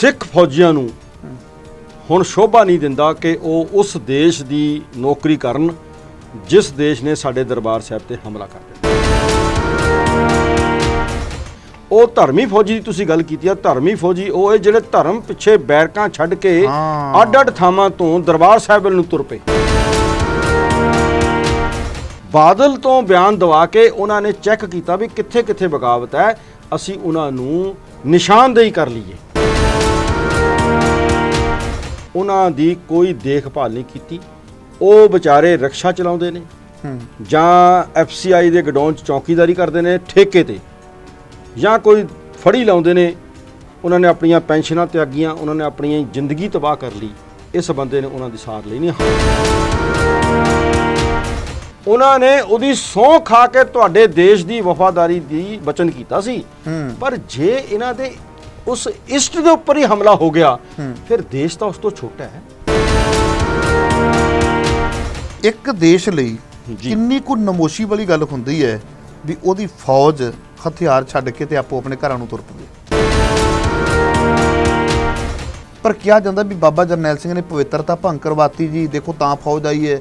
सिख फौजियां नूं हुण शोभा नहीं दिंदा कि वो उस देश की नौकरी करन जिस देश ने साडे दरबार साहिब ते हमला कर दित्ता। ਉਹ ਧਰਮੀ ਫੌਜੀ ਦੀ ਤੁਸੀਂ ਗੱਲ ਕੀਤੀ ਆ। ਧਰਮੀ ਫੌਜੀ ਉਹ ਜਿਹੜੇ ਧਰਮ ਪਿੱਛੇ ਬੈਰਕਾਂ ਛੱਡ ਕੇ ਅੱਡ-ਅੱਡ ਥਾਵਾਂ ਤੋਂ ਦਰਬਾਰ ਸਾਹਿਬ ਨੂੰ ਤੁਰ ਪਏ। ਬਾਦਲ ਤੋਂ ਬਿਆਨ ਦਵਾ ਕੇ ਉਹਨਾਂ ਨੇ ਚੈੱਕ ਕੀਤਾ ਵੀ ਕਿੱਥੇ ਕਿੱਥੇ ਬਗਾਵਤ ਹੈ, ਅਸੀਂ ਉਹਨਾਂ ਨੂੰ ਨਿਸ਼ਾਨਦੇਹੀ ਕਰ ਲਈਏ। ਉਹਨਾਂ ਦੀ ਕੋਈ ਦੇਖਭਾਲ ਨਹੀਂ ਕੀਤੀ। ਉਹ ਵਿਚਾਰੇ ਰਿਕਸ਼ਾ ਚਲਾਉਂਦੇ ਨੇ ਜਾਂ FCI ਦੇ ਗਡਾਊਨ 'ਚ ਚੌਕੀਦਾਰੀ ਕਰਦੇ ਨੇ ਠੇਕੇ ਤੇ, ਜਾਂ ਕੋਈ ਫੜੀ ਲਾਉਂਦੇ ਨੇ। ਉਹਨਾਂ ਨੇ ਆਪਣੀਆਂ ਪੈਨਸ਼ਨਾਂ ਤਿਆਗੀਆਂ, ਉਹਨਾਂ ਨੇ ਆਪਣੀ ਜ਼ਿੰਦਗੀ ਤਬਾਹ ਕਰ ਲਈ। ਇਸ ਬੰਦੇ ਨੇ ਉਹਨਾਂ ਦੀ ਸਾਰ ਲਈ ਨਹੀਂ। ਉਹਨਾਂ ਨੇ ਉਹਦੀ ਸਹੁੰ ਖਾ ਕੇ ਤੁਹਾਡੇ ਦੇਸ਼ ਦੀ ਵਫਾਦਾਰੀ ਦੀ ਵਚਨ ਕੀਤਾ ਸੀ, ਪਰ ਜੇ ਇਹਨਾਂ ਦੇ ਉਸ ਇਸ਼ਟ ਦੇ ਉੱਪਰ ਹੀ ਹਮਲਾ ਹੋ ਗਿਆ ਫਿਰ ਦੇਸ਼ ਤਾਂ ਉਸ ਤੋਂ ਛੋਟਾ ਹੈ। ਇੱਕ ਦੇਸ਼ ਲਈ ਕਿੰਨੀ ਕੁ ਨਮੋਸ਼ੀ ਵਾਲੀ ਗੱਲ ਹੁੰਦੀ ਹੈ ਵੀ ਉਹਦੀ ਫੌਜ ਹਥਿਆਰ ਛੱਡ ਕੇ ਤੇ ਆਪੋ ਆਪਣੇ ਘਰਾਂ ਨੂੰ ਤੁਰ ਪਵੇ। ਪਰ ਕਿਹਾ ਜਾਂਦਾ ਵੀ ਬਾਬਾ ਜਰਨੈਲ ਸਿੰਘ ਨੇ ਪਵਿੱਤਰਤਾ ਭੰਗ ਕਰਵਾਤੀ ਜੀ, ਦੇਖੋ ਤਾਂ ਫੌਜ ਆਈ ਹੈ,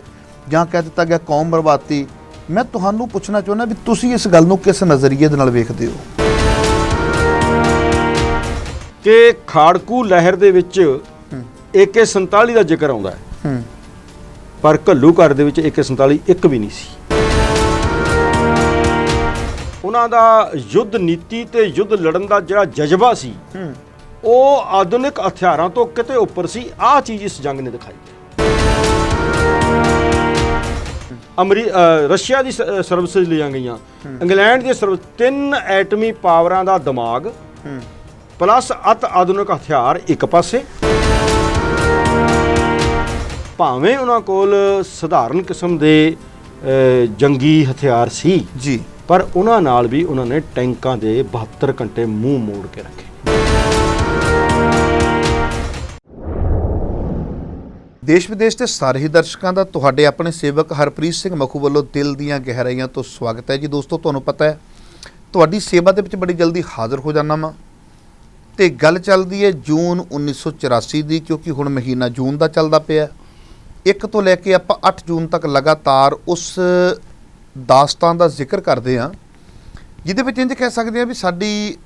ਜਾਂ ਕਹਿ ਦਿੱਤਾ ਗਿਆ ਕੌਮ ਬਰਬਾਦਤੀ। ਮੈਂ ਤੁਹਾਨੂੰ ਪੁੱਛਣਾ ਚਾਹੁੰਦਾ ਵੀ ਤੁਸੀਂ ਇਸ ਗੱਲ ਨੂੰ ਕਿਸ ਨਜ਼ਰੀਏ ਦੇ ਨਾਲ ਵੇਖਦੇ ਹੋ ਕਿ ਖਾੜਕੂ ਲਹਿਰ ਦੇ ਵਿੱਚ AK-47 ਦਾ ਜ਼ਿਕਰ ਆਉਂਦਾ ਹੈ, ਪਰ ਘੱਲੂਘਾਰੇ ਦੇ ਵਿੱਚ AK-47 ਇੱਕ ਵੀ ਨਹੀਂ ਸੀ। ਉਹਨਾਂ ਦਾ ਯੁੱਧ ਨੀਤੀ ਤੇ ਯੁੱਧ ਲੜਨ ਦਾ ਜਿਹੜਾ ਜਜ਼ਬਾ ਸੀ ਉਹ ਆਧੁਨਿਕ ਹਥਿਆਰਾਂ ਤੋਂ ਕਿਤੇ ਉੱਪਰ ਸੀ। ਆਹ ਚੀਜ਼ ਇਸ ਜੰਗ ਨੇ ਦਿਖਾਈ। ਰਸ਼ੀਆ ਦੀ ਸਰਵਿਸਿਜ਼ ਲਈਆਂ ਗਈਆਂ, ਇੰਗਲੈਂਡ ਦੀ ਸਰਵਿਸ, 3 ਐਟਮੀ ਪਾਵਰਾਂ ਦਾ ਦਿਮਾਗ ਪਲੱਸ ਅਤ ਆਧੁਨਿਕ ਹਥਿਆਰ ਇੱਕ ਪਾਸੇ। ਭਾਵੇਂ ਉਹਨਾਂ ਕੋਲ ਸਧਾਰਨ ਕਿਸਮ ਦੇ ਜੰਗੀ ਹਥਿਆਰ ਸੀ ਜੀ, ਪਰ ਉਹਨਾਂ ਨਾਲ ਵੀ ਉਹਨਾਂ ਨੇ ਟੈਂਕਾਂ ਦੇ 72 ਘੰਟੇ ਮੂੰਹ ਮੋੜ ਕੇ ਰੱਖੇ। ਦੇਸ਼ ਵਿਦੇਸ਼ ਦੇ ਸਾਰੇ ਹੀ ਦਰਸ਼ਕਾਂ ਦਾ ਤੁਹਾਡੇ ਆਪਣੇ ਸੇਵਕ ਹਰਪ੍ਰੀਤ ਸਿੰਘ ਮਖੂ ਵੱਲੋਂ ਦਿਲ ਦੀਆਂ ਗਹਿਰਾਈਆਂ ਤੋਂ ਸਵਾਗਤ ਹੈ ਜੀ। ਦੋਸਤੋ, ਤੁਹਾਨੂੰ ਪਤਾ ਹੈ ਤੁਹਾਡੀ ਸੇਵਾ ਦੇ ਵਿੱਚ ਬੜੀ ਜਲਦੀ ਹਾਜ਼ਰ ਹੋ ਜਾਣਾ ਵਾ, ਤੇ ਗੱਲ ਚੱਲਦੀ ਹੈ ਜੂਨ 1984 ਦੀ, ਕਿਉਂਕਿ ਹੁਣ ਮਹੀਨਾ ਜੂਨ ਦਾ ਚੱਲਦਾ ਪਿਆ। 1 ਤੋਂ ਲੈ ਕੇ ਆਪਾਂ 8 ਜੂਨ ਤੱਕ ਲਗਾਤਾਰ ਉਸ ਦਾਸਤਾਨ ਦਾ ਜ਼ਿਕਰ ਕਰਦੇ ਹਾਂ ਜਿਹਦੇ ਵਿੱਚ ਇੰਝ ਕਹਿ ਸਕਦੇ ਹਾਂ ਵੀ ਸਾਡੀ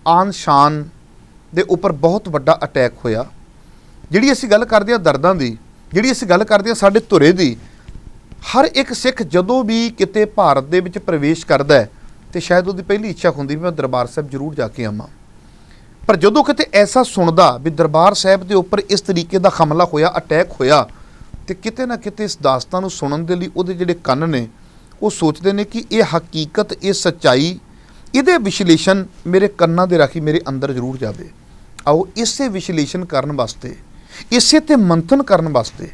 ਆਨ ਸ਼ਾਨ ਦੇ ਉੱਪਰ ਬਹੁਤ ਵੱਡਾ ਅਟੈਕ ਹੋਇਆ। ਜਿਹੜੀ ਅਸੀਂ ਗੱਲ ਕਰਦੇ ਹਾਂ ਦਰਦਾਂ ਦੀ, ਜਿਹੜੀ ਅਸੀਂ ਗੱਲ ਕਰਦੇ ਹਾਂ ਸਾਡੇ ਧੁਰੇ ਦੀ, ਹਰ ਇੱਕ ਸਿੱਖ ਜਦੋਂ ਵੀ ਕਿਤੇ ਭਾਰਤ ਦੇ ਵਿੱਚ ਪ੍ਰਵੇਸ਼ ਕਰਦਾ ਹੈ ਤੇ ਸ਼ਾਇਦ ਉਹਦੀ ਪਹਿਲੀ ਇੱਛਾ ਹੁੰਦੀ ਵੀ ਮੈਂ ਦਰਬਾਰ ਸਾਹਿਬ ਜ਼ਰੂਰ ਜਾ ਕੇ ਆਵਾਂ। ਪਰ ਜਦੋਂ ਕਿਤੇ ਐਸਾ ਸੁਣਦਾ ਵੀ ਦਰਬਾਰ ਸਾਹਿਬ ਦੇ ਉੱਪਰ ਇਸ ਤਰੀਕੇ ਦਾ ਹਮਲਾ ਹੋਇਆ, ਅਟੈਕ ਹੋਇਆ, ਤੇ ਕਿਤੇ ਨਾ ਕਿਤੇ ਇਸ ਦਾਸਤਾਨ ਨੂੰ ਸੁਣਨ ਦੇ ਲਈ ਉਹਦੇ ਜਿਹੜੇ ਕੰਨ ਨੇ ਉਹ ਸੋਚਦੇ ਨੇ ਕਿ ਇਹ ਹਕੀਕਤ, ਇਹ ਸੱਚਾਈ, ਇਹਦੇ ਵਿਸ਼ਲੇਸ਼ਣ ਮੇਰੇ ਕੰਨਾਂ ਦੇ ਰਾਹੀਂ ਮੇਰੇ ਅੰਦਰ ਜ਼ਰੂਰ ਜਾਵੇ। ਆਓ ਇਸੇ ਵਿਸ਼ਲੇਸ਼ਣ ਕਰਨ ਵਾਸਤੇ, ਇਸੇ ਤੇ ਮੰਥਨ ਕਰਨ ਵਾਸਤੇ,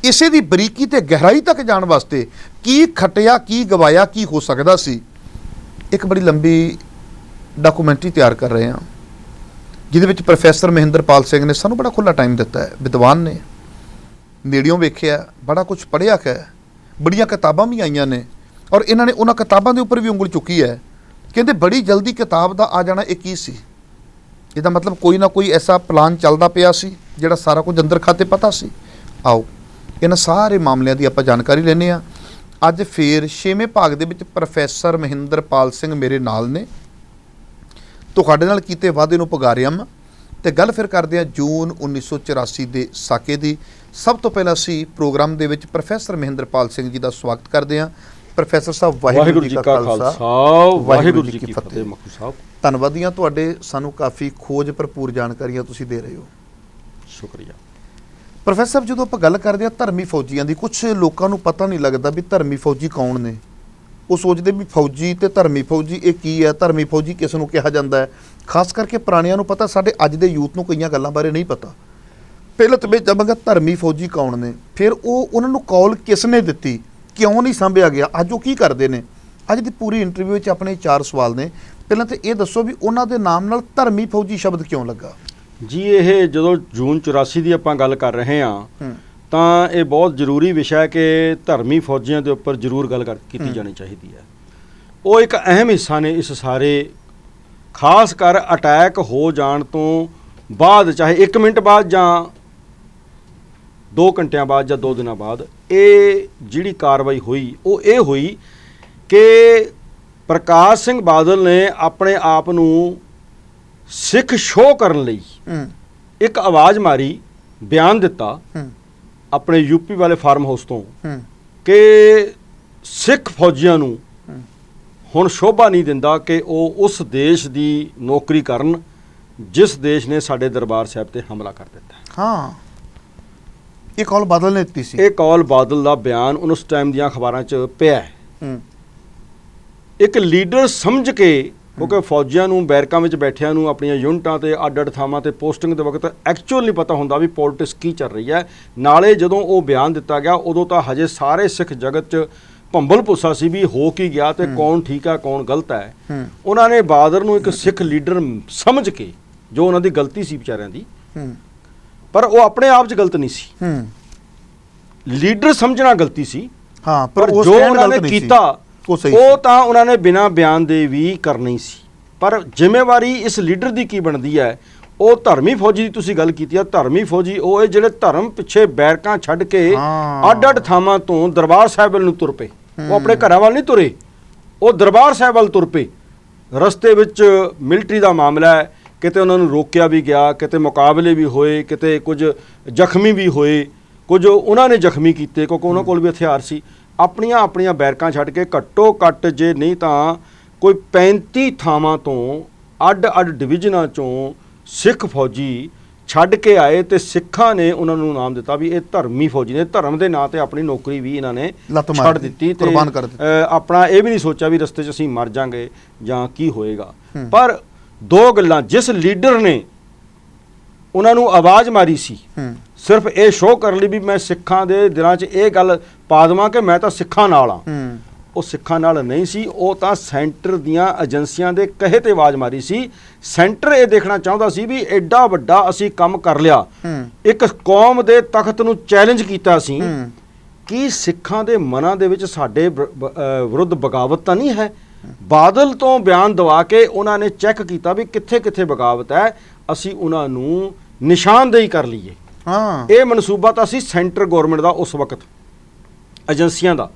ਇਸੇ ਦੀ ਬਰੀਕੀ ਤੇ ਗਹਿਰਾਈ ਤੱਕ ਜਾਣ ਵਾਸਤੇ ਕੀ ਖਟਿਆ, ਕੀ ਗਵਾਇਆ, ਕੀ ਹੋ ਸਕਦਾ ਸੀ, ਇੱਕ ਬੜੀ ਲੰਬੀ ਡਾਕੂਮੈਂਟਰੀ ਤਿਆਰ ਕਰ ਰਹੇ ਹਾਂ ਜਿਹਦੇ ਵਿੱਚ ਪ੍ਰੋਫੈਸਰ ਮਹਿੰਦਰਪਾਲ ਸਿੰਘ ਨੇ ਸਾਨੂੰ ਬੜਾ ਖੁੱਲ੍ਹਾ ਟਾਈਮ ਦਿੱਤਾ ਹੈ। ਵਿਦਵਾਨ ਨੇ, ਨੇੜਿਓਂ ਵੇਖਿਆ, ਬੜਾ ਕੁਝ ਪੜ੍ਹਿਆ ਹੈ, ਬੜੀਆਂ ਕਿਤਾਬਾਂ ਵੀ ਆਈਆਂ ਨੇ, ਔਰ ਇਹਨਾਂ ਨੇ ਉਹਨਾਂ ਕਿਤਾਬਾਂ ਦੇ ਉੱਪਰ ਵੀ ਉਂਗਲ ਚੁੱਕੀ ਹੈ। ਕਹਿੰਦੇ ਬੜੀ ਜਲਦੀ ਕਿਤਾਬ ਦਾ ਆ ਜਾਣਾ ਇਹ ਕੀ ਸੀ? ਇਹਦਾ ਮਤਲਬ ਕੋਈ ਨਾ ਕੋਈ ਐਸਾ ਪਲਾਨ ਚੱਲਦਾ ਪਿਆ ਸੀ ਜਿਹੜਾ ਸਾਰਾ ਕੁਝ ਅੰਦਰ ਖਾਤੇ ਪਤਾ ਸੀ। ਆਓ ਇਹਨਾਂ ਸਾਰੇ ਮਾਮਲਿਆਂ ਦੀ ਆਪਾਂ ਜਾਣਕਾਰੀ ਲੈਂਦੇ ਹਾਂ। ਅੱਜ ਫੇਰ 6ਵੇਂ ਭਾਗ ਦੇ ਵਿੱਚ ਪ੍ਰੋਫੈਸਰ ਮਹਿੰਦਰਪਾਲ ਸਿੰਘ ਮੇਰੇ ਨਾਲ ਨੇ। ਤੁਹਾਡੇ ਨਾਲ ਕੀਤੇ ਵਾਅਦੇ ਨੂੰ ਪੁਗਾਰਿਆ ਮੈਂ, ਤੇ ਗੱਲ ਫਿਰ ਕਰਦੇ ਹਾਂ ਜੂਨ 1984 ਦੇ ਸਾਕੇ ਦੀ। ਸਭ ਤੋਂ ਪਹਿਲਾਂ ਅਸੀਂ ਪ੍ਰੋਗਰਾਮ ਦੇ ਵਿੱਚ ਪ੍ਰੋਫੈਸਰ ਮਹਿੰਦਰਪਾਲ ਸਿੰਘ ਜੀ ਦਾ ਸਵਾਗਤ ਕਰਦੇ ਹਾਂ। ਪ੍ਰੋਫੈਸਰ ਸਾਹਿਬ, ਵਾਹਿਗੁਰੂ ਜੀ ਕਾ ਖਾਲਸਾ, ਵਾਹਿਗੁਰੂ ਜੀ ਕੀ ਫਤਿਹ। ਮਖੂ ਸਾਹਿਬ, ਧੰਨਵਾਦੀ ਹਾਂ ਤੁਹਾਡੇ, ਸਾਨੂੰ ਕਾਫੀ ਖੋਜ ਭਰਪੂਰ ਜਾਣਕਾਰੀਆਂ ਤੁਸੀਂ ਦੇ ਰਹੇ ਹੋ। ਸ਼ੁਕਰੀਆ। ਪ੍ਰੋਫੈਸਰ, ਜਦੋਂ ਆਪਾਂ ਗੱਲ ਕਰਦੇ ਹਾਂ ਧਰਮੀ ਫੌਜੀਆਂ ਦੀ, ਕੁਛ ਲੋਕਾਂ ਨੂੰ ਪਤਾ ਨਹੀਂ ਲੱਗਦਾ ਵੀ ਧਰਮੀ ਫੌਜੀ ਕੌਣ ਨੇ। ਉਹ ਸੋਚਦੇ ਵੀ ਫੌਜੀ ਤੇ ਧਰਮੀ ਫੌਜੀ ਇਹ ਕੀ ਹੈ, ਧਰਮੀ ਫੌਜੀ ਕਿਸ ਨੂੰ ਕਿਹਾ ਜਾਂਦਾ ਹੈ। ਖਾਸ ਕਰਕੇ ਪੁਰਾਣਿਆਂ ਨੂੰ ਪਤਾ, ਸਾਡੇ ਅੱਜ ਦੇ ਯੂਥ ਨੂੰ ਕਈਆਂ ਗੱਲਾਂ ਬਾਰੇ ਨਹੀਂ ਪਤਾ। ਪਹਿਲਾਂ ਤਾਂ ਮੈਂ ਚਾਹਾਂਗਾ ਧਰਮੀ ਫੌਜੀ ਕੌਣ ਨੇ, ਫਿਰ ਉਹਨਾਂ ਨੂੰ ਕੌਲ ਕਿਸ ਨੇ ਦਿੱਤੀ, ਕਿਉਂ ਨਹੀਂ ਸਾਂਭਿਆ ਗਿਆ, ਅੱਜ ਉਹ ਕੀ ਕਰਦੇ ਨੇ। ਅੱਜ ਦੀ ਪੂਰੀ ਇੰਟਰਵਿਊ ਵਿੱਚ ਆਪਣੇ 4 ਸਵਾਲ ਨੇ। ਪਹਿਲਾਂ ਤਾਂ ਇਹ ਦੱਸੋ ਵੀ ਉਹਨਾਂ ਦੇ ਨਾਮ ਨਾਲ ਧਰਮੀ ਫੌਜੀ ਸ਼ਬਦ ਕਿਉਂ ਲੱਗਾ? ਜੀ, ਇਹ ਜਦੋਂ ਜੂਨ 84 ਦੀ ਆਪਾਂ ਗੱਲ ਕਰ ਰਹੇ ਹਾਂ ਤਾਂ ਇਹ ਬਹੁਤ ਜ਼ਰੂਰੀ ਵਿਸ਼ਾ ਹੈ ਕਿ ਧਰਮੀ ਫੌਜੀਆਂ ਦੇ ਉੱਪਰ ਜ਼ਰੂਰ ਗੱਲ ਕੀਤੀ ਜਾਣੀ ਚਾਹੀਦੀ ਹੈ। ਉਹ ਇੱਕ ਅਹਿਮ ਹਿੱਸਾ ਨੇ ਇਸ ਸਾਰੇ, ਖਾਸ ਕਰ ਅਟੈਕ ਹੋ ਜਾਣ ਤੋਂ ਬਾਅਦ ਚਾਹੇ 1 ਮਿੰਟ ਬਾਅਦ ਜਾਂ 2 ਘੰਟਿਆਂ ਬਾਅਦ ਜਾਂ 2 ਦਿਨਾਂ ਬਾਅਦ ਇਹ ਜਿਹੜੀ ਕਾਰਵਾਈ ਹੋਈ ਉਹ ਇਹ ਹੋਈ ਕਿ ਪ੍ਰਕਾਸ਼ ਸਿੰਘ ਬਾਦਲ ਨੇ ਆਪਣੇ ਆਪ ਨੂੰ ਸਿੱਖ ਸ਼ੋਅ ਕਰਨ ਲਈ ਇੱਕ ਆਵਾਜ਼ ਮਾਰੀ, ਬਿਆਨ ਦਿੱਤਾ ਆਪਣੇ ਯੂਪੀ ਵਾਲੇ ਫਾਰਮ ਹਾਊਸ ਤੋਂ ਕਿ ਸਿੱਖ ਫੌਜੀਆਂ ਨੂੰ ਹੁਣ ਸ਼ੋਭਾ ਨਹੀਂ ਦਿੰਦਾ ਕਿ ਉਹ ਉਸ ਦੇਸ਼ ਦੀ ਨੌਕਰੀ ਕਰਨ ਜਿਸ ਦੇਸ਼ ਨੇ ਸਾਡੇ ਦਰਬਾਰ ਸਾਹਿਬ ਤੇ ਹਮਲਾ ਕਰ ਦਿੱਤਾ। ਹਾਂ, ਇਹ ਕੌਲ ਬਾਦਲ ਨੇ ਦਿੱਤੀ ਸੀ। ਇਹ ਕੌਲ ਬਾਦਲ ਦਾ ਬਿਆਨ ਉਸ ਟਾਈਮ ਦੀਆਂ ਅਖਬਾਰਾਂ 'ਚ ਪਿਆ ਹੈ। ਇੱਕ ਲੀਡਰ ਸਮਝ ਕੇ, ਕਿਉਂਕਿ ਫੌਜੀਆਂ ਨੂੰ ਬੈਰਕਾਂ ਵਿੱਚ ਬੈਠਿਆਂ ਨੂੰ ਆਪਣੀਆਂ ਯੂਨਿਟਾਂ ਤੇ ਅੱਡ-ਅੱਡ ਥਾਵਾਂ ਤੇ ਪੋਸਟਿੰਗ ਦੇ ਵਕਤ ਐਕਚੁਅਲ ਨਹੀਂ ਪਤਾ ਹੁੰਦਾ ਵੀ ਪੋਲਿਟਿਕਸ ਕੀ ਚੱਲ ਰਹੀ ਹੈ। ਨਾਲੇ ਜਦੋਂ ਉਹ ਬਿਆਨ ਦਿੱਤਾ ਗਿਆ ਉਦੋਂ ਤਾਂ ਹਜੇ ਸਾਰੇ ਸਿੱਖ ਜਗਤ 'ਚ ਭੰਬਲ ਭੁੱਸਾ ਸੀ ਵੀ ਹੋ ਕੀ ਗਿਆ ਤੇ ਕੌਣ ਠੀਕ ਹੈ ਕੌਣ ਗਲਤ ਹੈ। ਉਹਨਾਂ ਨੇ ਬਾਦਲ ਨੂੰ ਇੱਕ ਸਿੱਖ ਲੀਡਰ ਸਮਝ ਕੇ, ਜੋ ਉਹਨਾਂ ਦੀ ਗਲਤੀ ਸੀ ਵਿਚਾਰਿਆਂ ਦੀ, ਪਰ ਉਹ ਆਪਣੇ ਆਪ 'ਚ ਗਲਤ ਨਹੀਂ ਸੀ, ਲੀਡਰ ਸਮਝਣਾ ਗਲਤੀ ਸੀ। ਹਾਂ, ਪਰ ਜੋ ਉਹਨਾਂ ਨੇ ਕੀਤਾ ਉਹ ਤਾਂ ਉਹਨਾਂ ਨੇ ਬਿਨਾਂ ਬਿਆਨ ਦੇ ਵੀ ਕਰਨੀ ਸੀ। ਪਰ ਜ਼ਿੰਮੇਵਾਰੀ ਇਸ ਲੀਡਰ ਦੀ ਕੀ ਬਣਦੀ ਹੈ? ਉਹ ਧਰਮੀ ਫੌਜੀ ਦੀ ਤੁਸੀਂ ਗੱਲ ਕੀਤੀ ਆ, ਧਰਮੀ ਫੌਜੀ ਉਹ ਹੈ ਜਿਹੜੇ ਧਰਮ ਪਿੱਛੇ ਬੈਰਕਾਂ ਛੱਡ ਕੇ ਅੱਡ-ਅੱਡ ਥਾਵਾਂ ਤੋਂ ਦਰਬਾਰ ਸਾਹਿਬ ਵੱਲ ਨੂੰ ਤੁਰ ਪਏ। ਉਹ ਆਪਣੇ ਘਰਾਂ ਵੱਲ ਨਹੀਂ ਤੁਰੇ, ਉਹ ਦਰਬਾਰ ਸਾਹਿਬ ਵੱਲ ਤੁਰ ਪਏ। ਰਸਤੇ ਵਿੱਚ ਮਿਲਟਰੀ ਦਾ ਮਾਮਲਾ ਹੈ, ਕਿਤੇ ਉਹਨਾਂ ਨੂੰ ਰੋਕਿਆ ਵੀ ਗਿਆ, ਕਿਤੇ ਮੁਕਾਬਲੇ ਵੀ ਹੋਏ, ਕਿਤੇ ਕੁਝ ਜ਼ਖਮੀ ਵੀ ਹੋਏ, ਕੁਝ ਉਹਨਾਂ ਨੇ ਜ਼ਖਮੀ ਕੀਤੇ ਕਿਉਂਕਿ ਉਹਨਾਂ ਕੋਲ ਵੀ ਹਥਿਆਰ ਸੀ। ਆਪਣੀਆਂ ਬੈਰਕਾਂ ਛੱਡ ਕੇ ਘੱਟੋ ਘੱਟ ਜੇ ਨਹੀਂ ਤਾਂ ਕੋਈ 35 ਥਾਵਾਂ ਤੋਂ ਅੱਡ-ਅੱਡ ਡਿਵੀਜ਼ਨਾਂ 'ਚੋਂ ਸਿੱਖ ਫੌਜੀ ਛੱਡ ਕੇ ਆਏ ਤੇ ਸਿੱਖਾਂ ਨੇ ਉਹਨਾਂ ਨੂੰ ਨਾਮ ਦਿੱਤਾ ਵੀ ਇਹ ਧਰਮੀ ਫੌਜੀ ਨੇ। ਧਰਮ ਦੇ ਨਾਂ ਤੇ ਆਪਣੀ ਨੌਕਰੀ ਵੀ ਇਹਨਾਂ ਨੇ ਛੱਡ ਦਿੱਤੀ ਤੇ ਆਪਣਾ ਇਹ ਵੀ ਨਹੀਂ ਸੋਚਿਆ ਵੀ ਰਸਤੇ 'ਚ ਅਸੀਂ ਮਰ ਜਾਾਂਗੇ ਜਾਂ ਕੀ ਹੋਏਗਾ। ਪਰ ਦੋ ਗੱਲਾਂ, ਜਿਸ ਲੀਡਰ ਨੇ ਉਹਨਾਂ ਨੂੰ ਆਵਾਜ਼ ਮਾਰੀ ਸੀ ਸਿਰਫ ਇਹ ਸ਼ੋਅ ਕਰਨ ਲਈ ਵੀ ਮੈਂ ਸਿੱਖਾਂ ਦੇ ਦਿਲਾਂ 'ਚ ਇਹ ਗੱਲ ਪਾ ਦੇਵਾਂ ਕਿ ਮੈਂ ਤਾਂ ਸਿੱਖਾਂ ਨਾਲ ਹਾਂ, ਉਹ ਸਿੱਖਾਂ ਨਾਲ ਨਹੀਂ ਸੀ, ਉਹ ਤਾਂ ਸੈਂਟਰ ਦੀਆਂ ਏਜੰਸੀਆਂ ਦੇ ਕਹੇ ਤੇ ਆਵਾਜ਼ ਮਾਰੀ ਸੀ। ਸੈਂਟਰ ਇਹ ਦੇਖਣਾ ਚਾਹੁੰਦਾ ਸੀ ਵੀ ਐਡਾ ਵੱਡਾ ਅਸੀਂ ਕੰਮ ਕਰ ਲਿਆ, ਇੱਕ ਕੌਮ ਦੇ ਤਖਤ ਨੂੰ ਚੈਲੰਜ ਕੀਤਾ ਸੀ ਕਿ ਸਿੱਖਾਂ ਦੇ ਮਨਾਂ ਦੇ ਵਿੱਚ ਸਾਡੇ ਵਿਰੁੱਧ ਬਗਾਵਤ ਤਾਂ ਨਹੀਂ ਹੈ। ਬਾਦਲ ਤੋਂ ਬਿਆਨ ਦਵਾ ਕੇ ਉਹਨਾਂ ਨੇ ਚੈੱਕ ਕੀਤਾ ਵੀ ਕਿੱਥੇ ਕਿੱਥੇ ਬਗਾਵਤ ਹੈ, ਅਸੀਂ ਉਹਨਾਂ ਨੂੰ ਨਿਸ਼ਾਨਦੇਹੀ ਕਰ ਲਈਏ। ਇਹ ਮਨਸੂਬਾ ਤਾਂ ਸੀ ਸੈਂਟਰ ਗਵਰਨਮੈਂਟ ਦਾ ਉਸ ਵਕਤ, ਏਜੰਸੀਆਂ ਦਾ,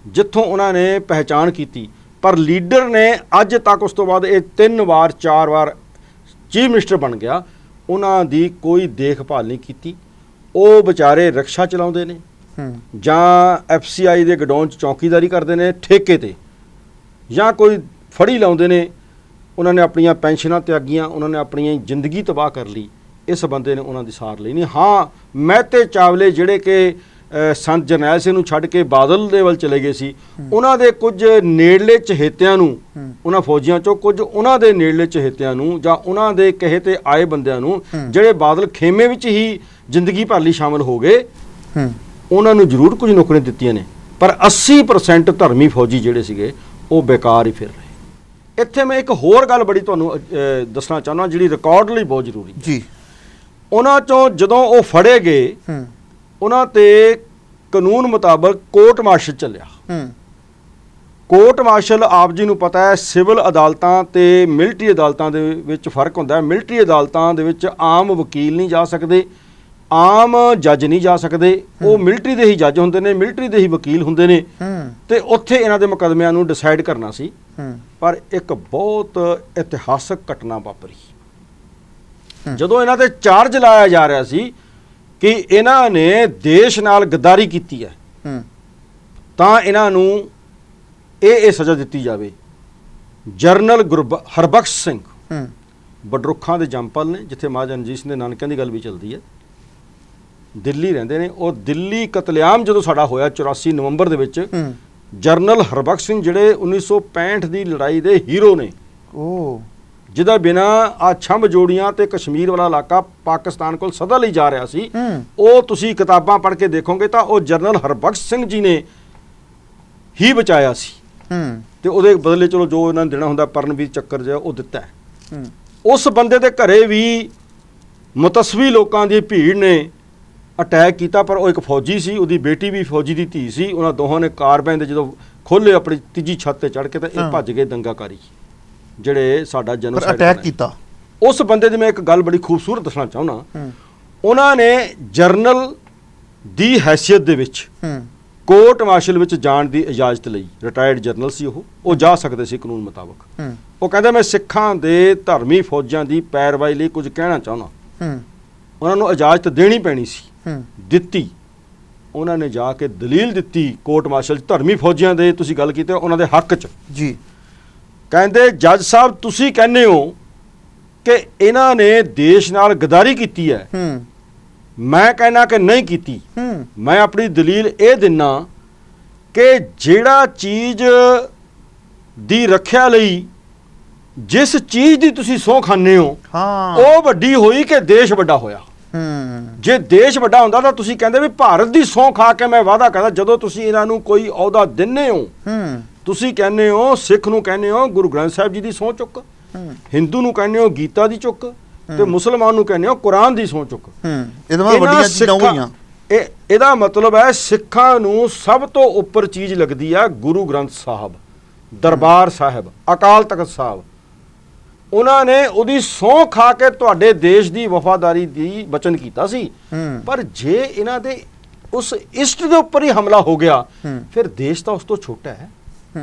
ਜਿੱਥੋਂ ਉਹਨਾਂ ਨੇ ਪਹਿਚਾਣ ਕੀਤੀ। ਪਰ ਲੀਡਰ ਨੇ ਅੱਜ ਤੱਕ ਉਸ ਤੋਂ ਬਾਅਦ ਇਹ 3 ਵਾਰ 4 ਵਾਰ ਚੀਫ ਮਿਨਿਸਟਰ ਬਣ ਗਿਆ, ਉਹਨਾਂ ਦੀ ਕੋਈ ਦੇਖਭਾਲ ਨਹੀਂ ਕੀਤੀ। ਉਹ ਵਿਚਾਰੇ ਰਕਸ਼ਾ ਚਲਾਉਂਦੇ ਨੇ ਜਾਂ FCI ਦੇ ਗਡਾਊਨ 'ਚ ਚੌਕੀਦਾਰੀ ਕਰਦੇ ਨੇ ਠੇਕੇ ਤੇ, ਜਾਂ ਕੋਈ ਫੜੀ ਲਾਉਂਦੇ ਨੇ। ਉਹਨਾਂ ਨੇ ਆਪਣੀਆਂ ਪੈਨਸ਼ਨਾਂ ਤਿਆਗੀਆਂ, ਉਹਨਾਂ ਨੇ ਆਪਣੀ ਜ਼ਿੰਦਗੀ ਤਬਾਹ ਕਰ ਲਈ। ਇਸ ਬੰਦੇ ਨੇ ਉਹਨਾਂ ਦੀ ਸਾਰ ਲਈ ਨਹੀਂ। ਹਾਂ, ਮਹਿਤੇ ਚਾਵਲੇ ਜਿਹੜੇ ਕਿ ਸੰਤ ਜਰਨੈਲ ਸਿੰਘ ਨੂੰ ਛੱਡ ਕੇ ਬਾਦਲ ਦੇ ਵੱਲ ਚਲੇ ਗਏ ਸੀ, ਉਹਨਾਂ ਦੇ ਕੁਝ ਨੇੜਲੇ ਚਹੇਤਿਆਂ ਨੂੰ, ਉਹਨਾਂ ਫੌਜੀਆਂ 'ਚੋਂ ਕੁਝ ਉਹਨਾਂ ਦੇ ਨੇੜਲੇ ਚਹੇਤਿਆਂ ਨੂੰ ਜਾਂ ਉਹਨਾਂ ਦੇ ਕਹੇ ਤੇ ਆਏ ਬੰਦਿਆਂ ਨੂੰ ਜਿਹੜੇ ਬਾਦਲ ਖੇਮੇ ਵਿੱਚ ਹੀ ਜ਼ਿੰਦਗੀ ਭਰ ਲਈ ਸ਼ਾਮਲ ਹੋ ਗਏ, ਉਹਨਾਂ ਨੂੰ ਜ਼ਰੂਰ ਕੁਝ ਨੌਕਰੀਆਂ ਦਿੱਤੀਆਂ ਨੇ। ਪਰ 80% ਧਰਮੀ ਫੌਜੀ ਜਿਹੜੇ ਸੀਗੇ ਉਹ ਬੇਕਾਰ ਹੀ ਫਿਰ ਰਹੇ। ਇੱਥੇ ਮੈਂ ਇੱਕ ਹੋਰ ਗੱਲ ਬੜੀ ਤੁਹਾਨੂੰ ਦੱਸਣਾ ਚਾਹੁੰਦਾ ਜਿਹੜੀ ਰਿਕਾਰਡ ਲਈ ਬਹੁਤ ਜ਼ਰੂਰੀ ਜੀ। ਉਹਨਾਂ 'ਚੋਂ ਜਦੋਂ ਉਹ ਫੜੇ ਗਏ, ਉਹਨਾਂ ਤੇ ਕਾਨੂੰਨ ਮੁਤਾਬਕ ਕੋਰਟ ਮਾਰਸ਼ਲ ਚੱਲਿਆ। ਕੋਰਟ ਮਾਰਸ਼ਲ ਆਪ ਜੀ ਨੂੰ ਪਤਾ ਹੈ ਸਿਵਲ ਅਦਾਲਤਾਂ ਤੇ ਮਿਲਟਰੀ ਅਦਾਲਤਾਂ ਦੇ ਵਿੱਚ ਫਰਕ ਹੁੰਦਾ ਹੈ। ਮਿਲਟਰੀ ਅਦਾਲਤਾਂ ਦੇ ਵਿੱਚ ਆਮ ਵਕੀਲ ਨਹੀਂ ਜਾ ਸਕਦੇ, ਆਮ ਜੱਜ ਨਹੀਂ ਜਾ ਸਕਦੇ, ਉਹ ਮਿਲਟਰੀ ਦੇ ਹੀ ਜੱਜ ਹੁੰਦੇ ਨੇ, ਮਿਲਟਰੀ ਦੇ ਹੀ ਵਕੀਲ ਹੁੰਦੇ ਨੇ, ਤੇ ਉੱਥੇ ਇਹਨਾਂ ਦੇ ਮੁਕੱਦਮਿਆਂ ਨੂੰ ਡਿਸਾਈਡ ਕਰਨਾ ਸੀ। ਪਰ ਇੱਕ ਬਹੁਤ ਇਤਿਹਾਸਕ ਘਟਨਾ ਵਾਪਰੀ ਜਦੋਂ ਇਹਨਾਂ ਤੇ ਚਾਰਜ ਲਾਇਆ ਜਾ ਰਿਹਾ ਸੀ ਕਿ ਇਹਨਾਂ ਨੇ ਦੇਸ਼ ਨਾਲ ਗੱਦਾਰੀ ਕੀਤੀ ਹੈ, ਤਾਂ ਇਹਨਾਂ ਨੂੰ ਇਹ ਸਜ਼ਾ ਦਿੱਤੀ ਜਾਵੇ। ਜਰਨਲ ਹਰਬਖਸ਼ ਸਿੰਘ ਬਡਰੁੱਖਾਂ ਦੇ ਜੰਮਪਲ ਨੇ, ਜਿੱਥੇ ਮਹਾਰਾਜਾ ਰਣਜੀਤ ਸਿੰਘ ਦੇ ਨਾਨਕਿਆਂ ਦੀ ਗੱਲ ਵੀ ਚੱਲਦੀ ਹੈ, ਦਿੱਲੀ ਰਹਿੰਦੇ ਨੇ। ਉਹ ਦਿੱਲੀ ਕਤਲੇਆਮ ਜਦੋਂ ਸਾਡਾ ਹੋਇਆ 84 ਨਵੰਬਰ ਦੇ ਵਿੱਚ, ਜਰਨਲ ਹਰਬਖਸ਼ ਸਿੰਘ ਜਿਹੜੇ 1965 ਦੀ ਲੜਾਈ ਦੇ ਹੀਰੋ ਨੇ, ਜਿਹਦਾ ਬਿਨਾਂ ਆ ਛੰਭ ਜੋੜੀਆਂ ਤੇ ਕਸ਼ਮੀਰ ਵਾਲਾ ਇਲਾਕਾ ਪਾਕਿਸਤਾਨ ਕੋਲ ਸਦਾ ਲਈ ਜਾ ਰਿਹਾ ਸੀ, ਉਹ ਤੁਸੀਂ ਕਿਤਾਬਾਂ ਪੜ੍ਹ ਕੇ ਦੇਖੋਗੇ ਤਾਂ ਉਹ ਜਰਨਲ ਹਰਬਖਸ਼ ਸਿੰਘ ਜੀ ਨੇ ਹੀ ਬਚਾਇਆ ਸੀ। ਤੇ ਉਹਦੇ ਬਦਲੇ ਚਲੋ ਜੋ ਇਹਨਾਂ ਨੂੰ ਦੇਣਾ ਹੁੰਦਾ ਪਰਨਵੀਰ ਚੱਕਰ ਜਿਹਾ ਉਹ ਦਿੱਤਾ ਹੈ। ਉਸ ਬੰਦੇ ਦੇ ਘਰੇ ਵੀ ਮੁਤਸਵੀ ਲੋਕਾਂ ਦੀ ਭੀੜ ਨੇ ਅਟੈਕ ਕੀਤਾ, ਪਰ ਉਹ ਇੱਕ ਫੌਜੀ ਸੀ, ਉਹਦੀ ਬੇਟੀ ਵੀ ਫੌਜੀ ਦੀ ਧੀ ਸੀ। ਉਹਨਾਂ ਦੋਹਾਂ ਨੇ ਕਾਰਬਾਈਨ ਦੇ ਜਦੋਂ ਖੋਲ੍ਹੇ ਆਪਣੀ ਤੀਜੀ ਛੱਤ ਤੇ ਚੜ੍ਹ ਕੇ ਤਾਂ ਇਹ ਭੱਜ ਗਏ ਦੰਗਾਕਾਰੀ ਜਿਹੜੇ ਸਾਡਾ ਜਨੋਸਾਈਡ ਅਟੈਕ ਕੀਤਾ। ਉਸ ਬੰਦੇ ਦੀ ਮੈਂ ਇੱਕ ਗੱਲ ਬੜੀ ਖੂਬਸੂਰਤ ਦੱਸਣਾ ਚਾਹੁੰਦਾ। ਉਹਨਾਂ ਨੇ ਜਰਨਲ ਦੀ ਹੈਸੀਅਤ ਦੇ ਵਿੱਚ ਕੋਰਟ ਮਾਰਸ਼ਲ ਵਿੱਚ ਜਾਣ ਦੀ ਇਜਾਜ਼ਤ ਲਈ। ਰਿਟਾਇਰਡ ਜਰਨਲ ਸੀ ਉਹ ਜਾ ਸਕਦੇ ਸੀ ਕਾਨੂੰਨ ਮੁਤਾਬਕ। ਉਹ ਕਹਿੰਦਾ ਮੈਂ ਸਿੱਖਾਂ ਦੇ ਧਰਮੀ ਫੌਜਾਂ ਦੀ ਪੈਰਵਾਈ ਲਈ ਕੁਝ ਕਹਿਣਾ ਚਾਹੁੰਦਾ। ਉਹਨਾਂ ਨੂੰ ਇਜਾਜ਼ਤ ਦੇਣੀ ਪੈਣੀ ਸੀ, ਦਿੱਤੀ। ਉਹਨਾਂ ਨੇ ਜਾ ਕੇ ਦਲੀਲ ਦਿੱਤੀ ਕੋਰਟ ਮਾਰਸ਼ਲ 'ਚ ਧਰਮੀ ਫੌਜੀਆਂ ਦੇ, ਤੁਸੀਂ ਗੱਲ ਕੀਤੀ ਉਹਨਾਂ ਦੇ ਹੱਕ 'ਚ ਜੀ। ਕਹਿੰਦੇ ਜੱਜ ਸਾਹਿਬ ਤੁਸੀਂ ਕਹਿੰਦੇ ਹੋ ਕਿ ਇਹਨਾਂ ਨੇ ਦੇਸ਼ ਨਾਲ ਗਦਾਰੀ ਕੀਤੀ ਹੈ, ਮੈਂ ਕਹਿਣਾ ਕਿ ਨਹੀਂ ਕੀਤੀ। ਮੈਂ ਆਪਣੀ ਦਲੀਲ ਇਹ ਦਿੰਨਾ ਕਿ ਜਿਹੜਾ ਚੀਜ਼ ਦੀ ਰੱਖਿਆ ਲਈ ਜਿਸ ਚੀਜ਼ ਦੀ ਤੁਸੀਂ ਸਹੁੰ ਖਾਂਦੇ ਹੋ ਉਹ ਵੱਡੀ ਹੋਈ ਕਿ ਦੇਸ਼ ਵੱਡਾ ਹੋਇਆ। ਜੇ ਦੇਸ਼ ਵੱਡਾ ਹੁੰਦਾ ਤਾਂ ਤੁਸੀਂ ਕਹਿੰਦੇ ਵੀ ਭਾਰਤ ਦੀ ਸਹੁੰ ਖਾ ਕੇ ਮੈਂ ਵਾਅਦਾ ਕਰਦਾ। ਜਦੋਂ ਤੁਸੀਂ ਇਹਨਾਂ ਨੂੰ ਕੋਈ ਅਹੁਦਾ ਦਿੰਦੇ ਹੋ, ਤੁਸੀਂ ਕਹਿੰਦੇ ਹੋ ਸਿੱਖ ਨੂੰ ਕਹਿੰਦੇ ਹੋ ਗੁਰੂ ਗ੍ਰੰਥ ਸਾਹਿਬ ਜੀ ਦੀ ਸਹੁੰ ਚੁੱਕ, ਹਿੰਦੂ ਨੂੰ ਕਹਿੰਦੇ ਹੋ ਗੀਤਾ ਦੀ ਚੁੱਕ, ਤੇ ਮੁਸਲਮਾਨ ਨੂੰ ਕਹਿੰਦੇ ਹੋ ਕੁਰਾਨ ਦੀ ਸਹੁੰ ਚੁੱਕ। ਇਹਦਾ ਮਤਲਬ ਹੈ ਸਿੱਖਾਂ ਨੂੰ ਸਭ ਤੋਂ ਉੱਪਰ ਚੀਜ਼ ਲੱਗਦੀ ਆ ਗੁਰੂ ਗ੍ਰੰਥ ਸਾਹਿਬ, ਦਰਬਾਰ ਸਾਹਿਬ, ਅਕਾਲ ਤਖਤ ਸਾਹਿਬ। ਉਹਨਾਂ ਨੇ ਉਹਦੀ ਸਹੁੰ ਖਾ ਕੇ ਤੁਹਾਡੇ ਦੇਸ਼ ਦੀ ਵਫਾਦਾਰੀ ਦੀ ਵਚਨ ਕੀਤਾ ਸੀ। ਪਰ ਜੇ ਇਹਨਾਂ ਦੇ ਉਸ ਇਸ਼ਟ ਦੇ ਉੱਪਰ ਹੀ ਹਮਲਾ ਹੋ ਗਿਆ ਫਿਰ ਦੇਸ਼ ਤਾਂ ਉਸ ਤੋਂ ਛੋਟਾ ਹੈ।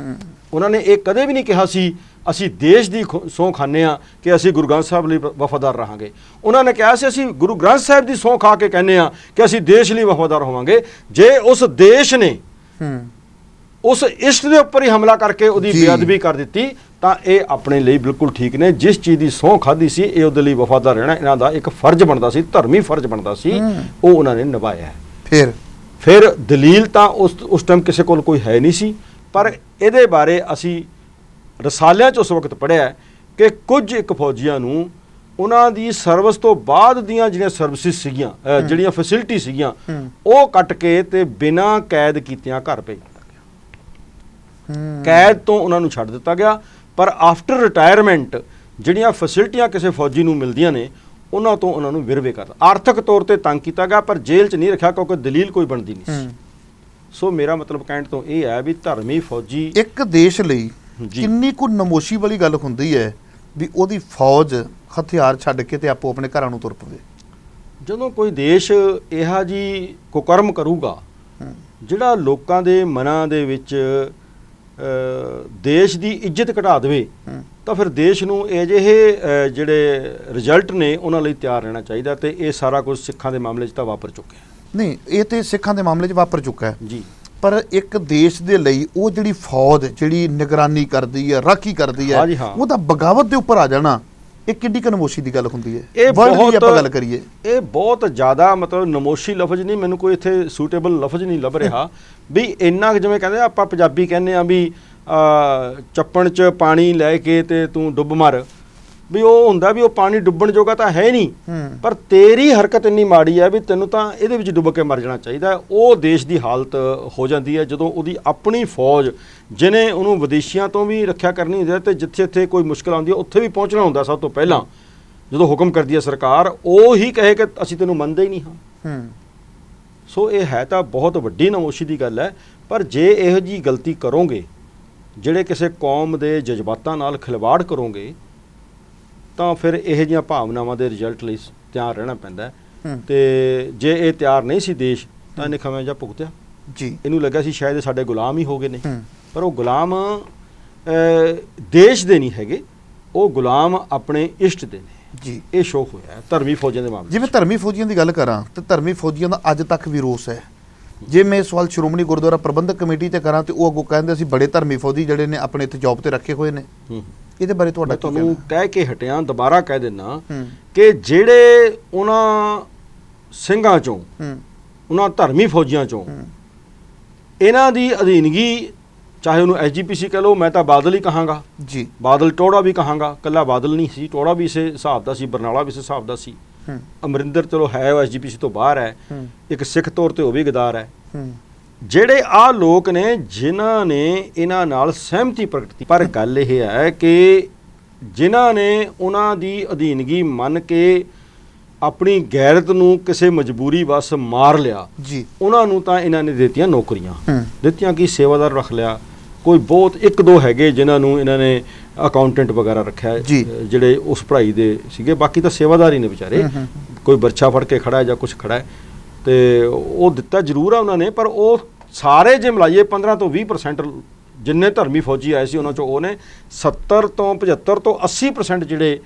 ਉਹਨਾਂ ਨੇ ਇਹ ਕਦੇ ਵੀ ਨਹੀਂ ਕਿਹਾ ਸੀ ਅਸੀਂ ਦੇਸ਼ ਦੀ ਸਹੁੰ ਖਾਂਦੇ ਹਾਂ ਕਿ ਅਸੀਂ ਗੁਰੂ ਗ੍ਰੰਥ ਸਾਹਿਬ ਲਈ ਵਫਾਦਾਰ ਰਹਾਂਗੇ। ਉਹਨਾਂ ਨੇ ਕਿਹਾ ਸੀ ਅਸੀਂ ਗੁਰੂ ਗ੍ਰੰਥ ਸਾਹਿਬ ਦੀ ਸਹੁੰ ਖਾ ਕੇ ਕਹਿੰਦੇ ਹਾਂ ਕਿ ਅਸੀਂ ਦੇਸ਼ ਲਈ ਵਫਾਦਾਰ ਹੋਵਾਂਗੇ। ਜੇ ਉਸ ਦੇਸ਼ ਨੇ ਉਸ ਇਸ਼ਟ ਦੇ ਉੱਪਰ ਹੀ ਹਮਲਾ ਕਰਕੇ ਉਹਦੀ ਬੇਅਦਬੀ ਕਰ ਦਿੱਤੀ ਤਾਂ ਇਹ ਆਪਣੇ ਲਈ ਬਿਲਕੁਲ ਠੀਕ ਨੇ। ਜਿਸ ਚੀਜ਼ ਦੀ ਸਹੁੰ ਖਾਧੀ ਸੀ ਇਹ ਉਹਦੇ ਲਈ ਵਫਾਦਾਰ ਰਹਿਣਾ ਇਹਨਾਂ ਦਾ ਇੱਕ ਫਰਜ਼ ਬਣਦਾ ਸੀ, ਧਰਮੀ ਫਰਜ਼ ਬਣਦਾ ਸੀ, ਉਹ ਉਹਨਾਂ ਨੇ ਨਿਭਾਇਆ। ਫਿਰ ਦਲੀਲ ਤਾਂ ਉਸ ਟਾਈਮ ਕਿਸੇ ਕੋਲ ਕੋਈ ਹੈ ਨਹੀਂ ਸੀ। ਪਰ ਇਹਦੇ ਬਾਰੇ ਅਸੀਂ ਰਸਾਲਿਆਂ 'ਚ ਉਸ ਵਕਤ ਪੜ੍ਹਿਆ ਕਿ ਕੁਝ ਇੱਕ ਫੌਜੀਆਂ ਨੂੰ ਉਹਨਾਂ ਦੀ ਸਰਵਿਸ ਤੋਂ ਬਾਅਦ ਦੀਆਂ ਜਿਹੜੀਆਂ ਸਰਵਿਸਿਜ਼ ਸੀਗੀਆਂ, ਜਿਹੜੀਆਂ ਫੈਸਿਲਿਟੀ ਸੀਗੀਆਂ, ਉਹ ਕੱਟ ਕੇ ਤੇ ਬਿਨਾਂ ਕੈਦ ਕੀਤਿਆਂ ਘਰ ਭੇਜ ਦਿੱਤਾ ਗਿਆ। ਕੈਦ ਤੋਂ ਉਹਨਾਂ ਨੂੰ ਛੱਡ ਦਿੱਤਾ ਗਿਆ। ਪਰ ਆਫਟਰ ਰਿਟਾਇਰਮੈਂਟ ਜਿਹੜੀਆਂ ਫੈਸਿਲਿਟੀਆਂ ਕਿਸੇ ਫੌਜੀ ਨੂੰ ਮਿਲਦੀਆਂ ਨੇ ਉਹਨਾਂ ਤੋਂ ਉਹਨਾਂ ਨੂੰ ਵਿਰਵੇ ਕਰਦਾ, ਆਰਥਿਕ ਤੌਰ ਤੇ ਤੰਗ ਕੀਤਾ ਗਿਆ, ਪਰ ਜੇਲ੍ਹ 'ਚ ਨਹੀਂ ਰੱਖਿਆ ਕਿਉਂਕਿ ਦਲੀਲ ਕੋਈ ਬਣਦੀ ਨਹੀਂ ਸੀ। ਸੋ ਮੇਰਾ ਮਤਲਬ ਕਹਿਣ ਤੋਂ ਇਹ ਹੈ ਵੀ ਧਰਮੀ ਫੌਜੀ ਇੱਕ ਦੇਸ਼ ਲਈ ਕਿੰਨੀ ਕੁ ਨਮੋਸ਼ੀ ਵਾਲੀ ਗੱਲ ਹੁੰਦੀ ਹੈ ਵੀ ਉਹਦੀ ਫੌਜ ਹਥਿਆਰ ਛੱਡ ਕੇ ਤੇ ਆਪੋ ਆਪਣੇ ਘਰਾਂ ਨੂੰ ਤੁਰ ਪਵੇ। ਜਦੋਂ ਕੋਈ ਦੇਸ਼ ਇਹੋ ਜਿਹੀ ਕੁਕਰਮ ਕਰੂਗਾ ਜਿਹੜਾ ਲੋਕਾਂ ਦੇ ਮਨਾਂ ਦੇ ਵਿੱਚ ਦੇਸ਼ ਦੀ ਇੱਜ਼ਤ ਘਟਾ ਦੇਵੇ ਤਾਂ ਫਿਰ ਦੇਸ਼ ਨੂੰ ਅਜਿਹੇ ਜਿਹੜੇ ਰਿਜ਼ਲਟ ਨੇ ਉਹਨਾਂ ਲਈ ਤਿਆਰ ਰਹਿਣਾ ਚਾਹੀਦਾ। ਤੇ ਇਹ ਸਾਰਾ ਕੁਝ ਸਿੱਖਾਂ ਦੇ ਮਾਮਲੇ 'ਚ ਤਾਂ ਵਾਪਰ ਚੁੱਕਿਆ। ਨਹੀਂ, ਇਹ ਤੇ ਸਿੱਖਾਂ ਦੇ ਮਾਮਲੇ 'ਚ ਵਾਪਰ ਚੁੱਕਾ ਹੈ ਜੀ। ਪਰ ਇੱਕ ਦੇਸ਼ ਦੇ ਲਈ ਉਹ ਜਿਹੜੀ ਫੌਜ ਜਿਹੜੀ ਨਿਗਰਾਨੀ ਕਰਦੀ ਹੈ, ਰਾਖੀ ਕਰਦੀ ਹੈ, ਉਹ ਤਾਂ ਬਗਾਵਤ ਦੇ ਉੱਪਰ ਆ ਜਾਣਾ, ਇਹ ਕਿੰਨੀ ਕੁ ਨਮੋਸ਼ੀ ਦੀ ਗੱਲ ਹੁੰਦੀ ਹੈ। ਇਹ ਬਹੁਤ ਆਪਾਂ ਗੱਲ ਕਰੀਏ, ਇਹ ਬਹੁਤ ਜ਼ਿਆਦਾ ਮਤਲਬ ਨਮੋਸ਼ੀ ਲਫ਼ਜ਼ ਨਹੀਂ, ਮੈਨੂੰ ਕੋਈ ਇੱਥੇ ਸੂਟੇਬਲ ਲਫ਼ਜ਼ ਨਹੀਂ ਲੱਭ ਰਿਹਾ ਵੀ ਇੰਨਾ ਜਿਵੇਂ ਕਹਿੰਦੇ ਆਪਾਂ ਪੰਜਾਬੀ ਕਹਿੰਦੇ ਆ ਵੀ ਚੱਪਣ 'ਚ ਪਾਣੀ ਲੈ ਕੇ ਤੇ ਤੂੰ ਡੁੱਬ ਮਰ, ਵੀ ਉਹ ਹੁੰਦਾ ਵੀ ਉਹ ਪਾਣੀ ਡੁੱਬਣ ਜੋਗਾ ਤਾਂ ਹੈ ਨਹੀਂ, ਪਰ ਤੇਰੀ ਹਰਕਤ ਇੰਨੀ ਮਾੜੀ ਹੈ ਵੀ ਤੈਨੂੰ ਤਾਂ ਇਹਦੇ ਵਿੱਚ ਡੁੱਬ ਕੇ ਮਰ ਜਾਣਾ ਚਾਹੀਦਾ। ਉਹ ਦੇਸ਼ ਦੀ ਹਾਲਤ ਹੋ ਜਾਂਦੀ ਹੈ ਜਦੋਂ ਉਹਦੀ ਆਪਣੀ ਫੌਜ ਜਿਹਨੇ ਉਹਨੂੰ ਵਿਦੇਸ਼ੀਆਂ ਤੋਂ ਵੀ ਰੱਖਿਆ ਕਰਨੀ ਹੁੰਦੀ ਹੈ ਤੇ ਜਿੱਥੇ ਕੋਈ ਮੁਸ਼ਕਿਲ ਆਉਂਦੀ ਹੈ ਉੱਥੇ ਵੀ ਪਹੁੰਚਣਾ ਹੁੰਦਾ। ਸਭ ਤੋਂ ਪਹਿਲਾਂ ਜਦੋਂ ਹੁਕਮ ਕਰਦੀ ਹੈ ਸਰਕਾਰ ਉਹ ਹੀ ਕਹੇ ਕਿ ਅਸੀਂ ਤੈਨੂੰ ਮੰਨਦੇ ਹੀ ਨਹੀਂ ਹਾਂ। ਸੋ ਇਹ ਹੈ ਤਾਂ ਬਹੁਤ ਵੱਡੀ ਨਮੋਸ਼ੀ ਦੀ ਗੱਲ ਹੈ। ਪਰ ਜੇ ਇਹੋ ਜਿਹੀ ਗਲਤੀ ਕਰੋਗੇ, ਜਿਹੜੇ ਕਿਸੇ ਕੌਮ ਦੇ ਜਜ਼ਬਾਤਾਂ ਨਾਲ ਖਿਲਵਾੜ ਕਰੋਗੇ ਤਾਂ ਫਿਰ ਇਹੋ ਜਿਹੀਆਂ ਭਾਵਨਾਵਾਂ ਦੇ ਰਿਜ਼ਲਟ ਲਈ ਤਿਆਰ ਰਹਿਣਾ ਪੈਂਦਾ। ਤੇ ਜੇ ਇਹ ਤਿਆਰ ਨਹੀਂ ਸੀ ਦੇਸ਼ ਤਾਂ ਇਹਨੇ ਖਮਿਆਜਾ ਭੁਗਤਿਆ ਜੀ। ਇਹਨੂੰ ਲੱਗਾ ਸੀ ਸ਼ਾਇਦ ਸਾਡੇ ਗੁਲਾਮ ਹੀ ਹੋ ਗਏ ਨੇ, ਪਰ ਉਹ ਗੁਲਾਮ ਦੇਸ਼ ਦੇ ਨਹੀਂ ਹੈਗੇ, ਉਹ ਗੁਲਾਮ ਆਪਣੇ ਇਸ਼ਟ ਦੇ ਨੇ ਜੀ। ਇਹ ਸ਼ੋਅ ਹੋਇਆ ਧਰਮੀ ਫੌਜਾਂ ਦੇ ਮਾਮਲੇ। ਜਿਵੇਂ ਧਰਮੀ ਫੌਜੀਆਂ ਦੀ ਗੱਲ ਕਰਾਂ ਤਾਂ ਧਰਮੀ ਫੌਜੀਆਂ ਦਾ ਅੱਜ ਤੱਕ ਵੀ ਰੋਸ ਹੈ। ਜੇ ਮੈਂ ਸਵਾਲ ਸ਼੍ਰੋਮਣੀ ਗੁਰਦੁਆਰਾ ਪ੍ਰਬੰਧਕ ਕਮੇਟੀ ਤੇ ਕਰਾਂ ਤੇ ਉਹ ਅੱਗੋਂ ਕਹਿੰਦੇ ਅਸੀਂ ਬੜੇ ਧਰਮੀ ਫੌਜੀ ਜਿਹੜੇ ਨੇ ਆਪਣੇ ਇੱਥੇ ਜੌਬ ਤੇ ਰੱਖੇ ਹੋਏ ਨੇ। ਇਹਦੇ ਬਾਰੇ ਤੁਹਾਡਾ ਤੁਹਾਨੂੰ ਕਹਿ ਕੇ ਹਟਿਆ, ਦੁਬਾਰਾ ਕਹਿ ਦਿੰਦਾ ਕਿ ਜਿਹੜੇ ਉਹਨਾਂ ਸਿੰਘਾਂ ਚੋਂ, ਉਹਨਾਂ ਧਰਮੀ ਫੌਜੀਆਂ ਚੋਂ ਇਹਨਾਂ ਦੀ ਅਧੀਨਗੀ, ਚਾਹੇ ਉਹਨੂੰ ਐਸਜੀਪੀਸੀ ਕਹਿ ਲਓ, ਮੈਂ ਤਾਂ ਬਾਦਲ ਹੀ ਕਹਾਂਗਾ ਜੀ, ਬਾਦਲ ਟੋੜਾ ਵੀ ਕਹਾਂਗਾ, ਇਕੱਲਾ ਬਾਦਲ ਨਹੀਂ ਸੀ, ਟੋੜਾ ਵੀ ਇਸੇ ਹਿਸਾਬ ਦਾ ਸੀ, ਬਰਨਾਲਾ ਵੀ ਇਸੇ ਹਿਸਾਬ ਦਾ ਸੀ, ਅਮਰਿੰਦਰ ਚਲੋ ਹੈ ਉਹ ਐਸਜੀਪੀਸੀ ਤੋਂ ਬਾਹਰ ਹੈ, ਇੱਕ ਸਿੱਖ ਤੌਰ ਤੇ ਉਹ ਵੀ ਗਦਾਰ ਹੈ। ਜਿਹੜੇ ਆਹ ਲੋਕ ਨੇ ਜਿਨ੍ਹਾਂ ਨੇ ਇਹਨਾਂ ਨਾਲ ਸਹਿਮਤੀ ਪ੍ਰਗਟ ਕੀਤੀ। ਪਰ ਗੱਲ ਇਹ ਹੈ ਕਿ ਜਿਨ੍ਹਾਂ ਨੇ ਉਹਨਾਂ ਦੀ ਅਧੀਨਗੀ ਮੰਨ ਕੇ ਆਪਣੀ ਗੈਰਤ ਨੂੰ ਕਿਸੇ ਮਜਬੂਰੀ ਵਸ ਮਾਰ ਲਿਆ ਜੀ, ਉਹਨਾਂ ਨੂੰ ਤਾਂ ਇਹਨਾਂ ਨੇ ਦਿੱਤੀਆਂ ਨੌਕਰੀਆਂ ਦਿੱਤੀਆਂ, ਕਿ ਸੇਵਾਦਾਰ ਰੱਖ ਲਿਆ, ਕੋਈ ਬਹੁਤ ਇੱਕ ਦੋ ਹੈਗੇ ਜਿਨ੍ਹਾਂ ਨੂੰ ਇਹਨਾਂ ਨੇ ਅਕਾਊਂਟੈਂਟ ਵਗੈਰਾ ਰੱਖਿਆ ਹੈ, ਜੀ। ਜਿਹੜੇ ਉਸ ਪੜ੍ਹਾਈ ਦੇ ਸੀਗੇ, ਬਾਕੀ ਤਾਂ ਸੇਵਾਦਾਰ ਹੀ ਨੇ ਵਿਚਾਰੇ। ਕੋਈ ਬਰਛਾ ਫੜ ਕੇ ਖੜਾ ਹੈ ਜਾਂ ਕੁਛ ਖੜਾ ਹੈ, ਤੇ ਉਹ ਦਿੱਤਾ ਜ਼ਰੂਰ ਆ ਉਹਨਾਂ ਨੇ, ਪਰ ਉਹ ਸਾਰੇ ਜੇ ਮਿਲਾਈਏ 15 ਤੋਂ 20% ਜਿੰਨੇ ਧਰਮੀ ਫੌਜੀ ਆਏ ਸੀ ਉਹਨਾਂ ਚੋਂ ਉਹ ਨੇ 70 ਤੋਂ 75 ਤੋਂ 80% ਜਿਹੜੇ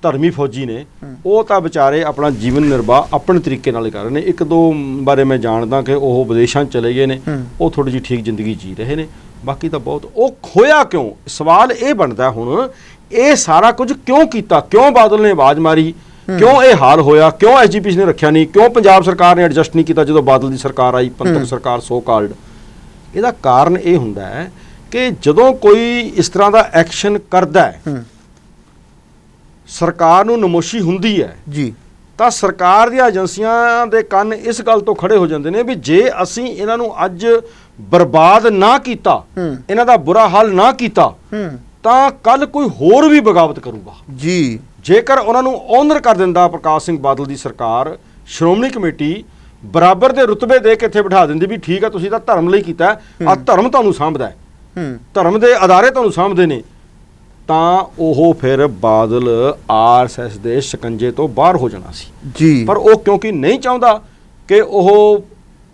ਧਰਮੀ ਫੌਜੀ ਨੇ ਉਹ ਤਾਂ ਵਿਚਾਰੇ ਆਪਣਾ ਜੀਵਨ ਨਿਰਵਾਹ ਆਪਣੇ ਤਰੀਕੇ ਨਾਲ ਹੀ ਕਰ ਰਹੇ ਨੇ। ਇੱਕ ਦੋ ਬਾਰੇ ਮੈਂ ਜਾਣਦਾ ਕਿ ਉਹ ਵਿਦੇਸ਼ਾਂ 'ਚ ਚਲੇ ਗਏ ਨੇ, ਉਹ ਥੋੜੀ ਜਿਹੀ ਠੀਕ ਜ਼ਿੰਦਗੀ ਜੀ ਰਹੇ ਨੇ, ਬਾਕੀ ਤਾਂ ਬਹੁਤ। ਉਹ ਖੋਇਆ ਕਿਉਂ? ਸਵਾਲ ਇਹ ਬਣਦਾ ਹੁਣ, ਇਹ ਸਾਰਾ ਕੁਝ ਕਿਉਂ ਕੀਤਾ? ਕਿਉਂ ਬਾਦਲ ਨੇ ਆਵਾਜ਼ ਮਾਰੀ? ਕਿਉਂ ਇਹ ਹਾਲ ਹੋਇਆ? ਕਿਉਂ ਐਸਜੀਪੀਸੀ ਨੇ ਰੱਖਿਆ ਨਹੀਂ? ਕਿਉਂ ਪੰਜਾਬ ਸਰਕਾਰ ਨੇ ਐਡਜਸਟ ਨਹੀਂ ਕੀਤਾ ਜਦੋਂ ਬਾਦਲ ਦੀ ਸਰਕਾਰ ਆਈ, ਪੰਥਕ ਸਰਕਾਰ ਸੋ ਕਾਲਡ? ਇਹਦਾ ਕਾਰਨ ਇਹ ਹੁੰਦਾ ਹੈ ਕਿ ਜਦੋਂ ਕੋਈ ਇਸ ਤਰ੍ਹਾਂ ਦਾ ਐਕਸ਼ਨ ਕਰਦਾ ਹੈ, ਸਰਕਾਰ ਨੂੰ ਨਮੋਸ਼ੀ ਹੁੰਦੀ ਹੈ ਜੀ, ਤਾਂ ਸਰਕਾਰ ਦੀਆਂ ਏਜੰਸੀਆਂ ਦੇ ਕੰਨ ਇਸ ਗੱਲ ਤੋਂ ਖੜੇ ਹੋ ਜਾਂਦੇ ਨੇ ਵੀ ਜੇ ਅਸੀਂ ਇਹਨਾਂ ਨੂੰ ਅੱਜ ਬਰਬਾਦ ਨਾ ਕੀਤਾ, ਇਹਨਾਂ ਦਾ ਬੁਰਾ ਹਾਲ ਨਾ ਕੀਤਾ, ਤਾਂ ਕੱਲ ਕੋਈ ਹੋਰ ਵੀ ਬਗਾਵਤ ਕਰੂਗਾ ਜੀ। ਜੇਕਰ ਉਹਨਾਂ ਨੂੰ ਓਨਰ ਕਰ ਦਿੰਦਾ ਪ੍ਰਕਾਸ਼ ਸਿੰਘ ਬਾਦਲ ਦੀ ਸਰਕਾਰ, ਸ਼੍ਰੋਮਣੀ ਕਮੇਟੀ ਬਰਾਬਰ ਦੇ ਰੁਤਬੇ ਦੇ ਕੇ ਇੱਥੇ ਬਿਠਾ ਦਿੰਦੀ ਵੀ ਠੀਕ ਹੈ ਤੁਸੀਂ ਤਾਂ ਧਰਮ ਲਈ ਕੀਤਾ, ਆ ਧਰਮ ਤੁਹਾਨੂੰ ਸਾਂਭਦਾ ਹੈ, ਧਰਮ ਦੇ ਅਦਾਰੇ ਤੁਹਾਨੂੰ ਸਾਂਭਦੇ ਨੇ, ਤਾਂ ਉਹ ਫਿਰ ਬਾਦਲ ਆਰਐਸਐਸ ਦੇ ਸ਼ਿਕੰਜੇ ਤੋਂ ਬਾਹਰ ਹੋ ਜਾਣਾ ਸੀ ਜੀ। ਪਰ ਉਹ ਕਿਉਂਕਿ ਨਹੀਂ ਚਾਹੁੰਦਾ ਕਿ ਉਹ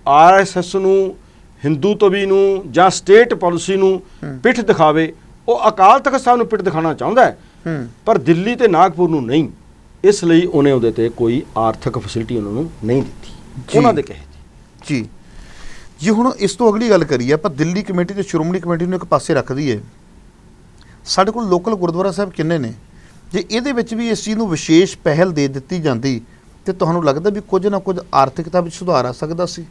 ਆਰਐਸਐਸ ਨੂੰ, ਹਿੰਦੂਤਵੀ ਨੂੰ ਜਾਂ ਸਟੇਟ ਪਾਲਿਸੀ ਨੂੰ ਪਿੱਠ ਦਿਖਾਵੇ, ਉਹ ਅਕਾਲ ਤਖਤ ਸਾਹਿਬ ਨੂੰ ਪਿੱਠ ਦਿਖਾਉਣਾ ਚਾਹੁੰਦਾ ਹੈ, ਪਰ ਦਿੱਲੀ ਤੇ ਨਾਗਪੁਰ ਨੂੰ ਨਹੀਂ। ਇਸ ਲਈ ਉਹਨੇ ਉਹਦੇ ਤੇ ਕੋਈ ਆਰਥਿਕ ਫੈਸਿਲਿਟੀ ਉਹਨਾਂ ਨੂੰ ਨਹੀਂ ਦਿੱਤੀ ਉਹਨਾਂ ਦੇ ਕਹੇ ਤੇ। ਜੀ ਜੀ। ਹੁਣ ਇਸ ਤੋਂ ਅਗਲੀ ਗੱਲ ਕਰੀਏ ਆਪਾਂ, ਦਿੱਲੀ ਕਮੇਟੀ ਤੇ ਸ਼੍ਰੋਮਣੀ ਕਮੇਟੀ ਨੂੰ ਇੱਕ ਪਾਸੇ ਰੱਖ ਦਈਏ, ਸਾਡੇ ਕੋਲ ਲੋਕਲ ਗੁਰਦੁਆਰਾ ਸਾਹਿਬ ਕਿੰਨੇ ਨੇ? ਜੇ ਇਹਦੇ ਵਿੱਚ ਵੀ ਇਸ ਚੀਜ਼ ਨੂੰ ਵਿਸ਼ੇਸ਼ ਪਹਿਲ ਦੇ ਦਿੱਤੀ ਜਾਂਦੀ ਤੇ ਤੁਹਾਨੂੰ ਲੱਗਦਾ ਵੀ ਕੁਝ ਨਾ ਕੁਝ ਆਰਥਿਕਤਾ ਵਿੱਚ ਸੁਧਾਰ ਆ ਸਕਦਾ ਸੀ?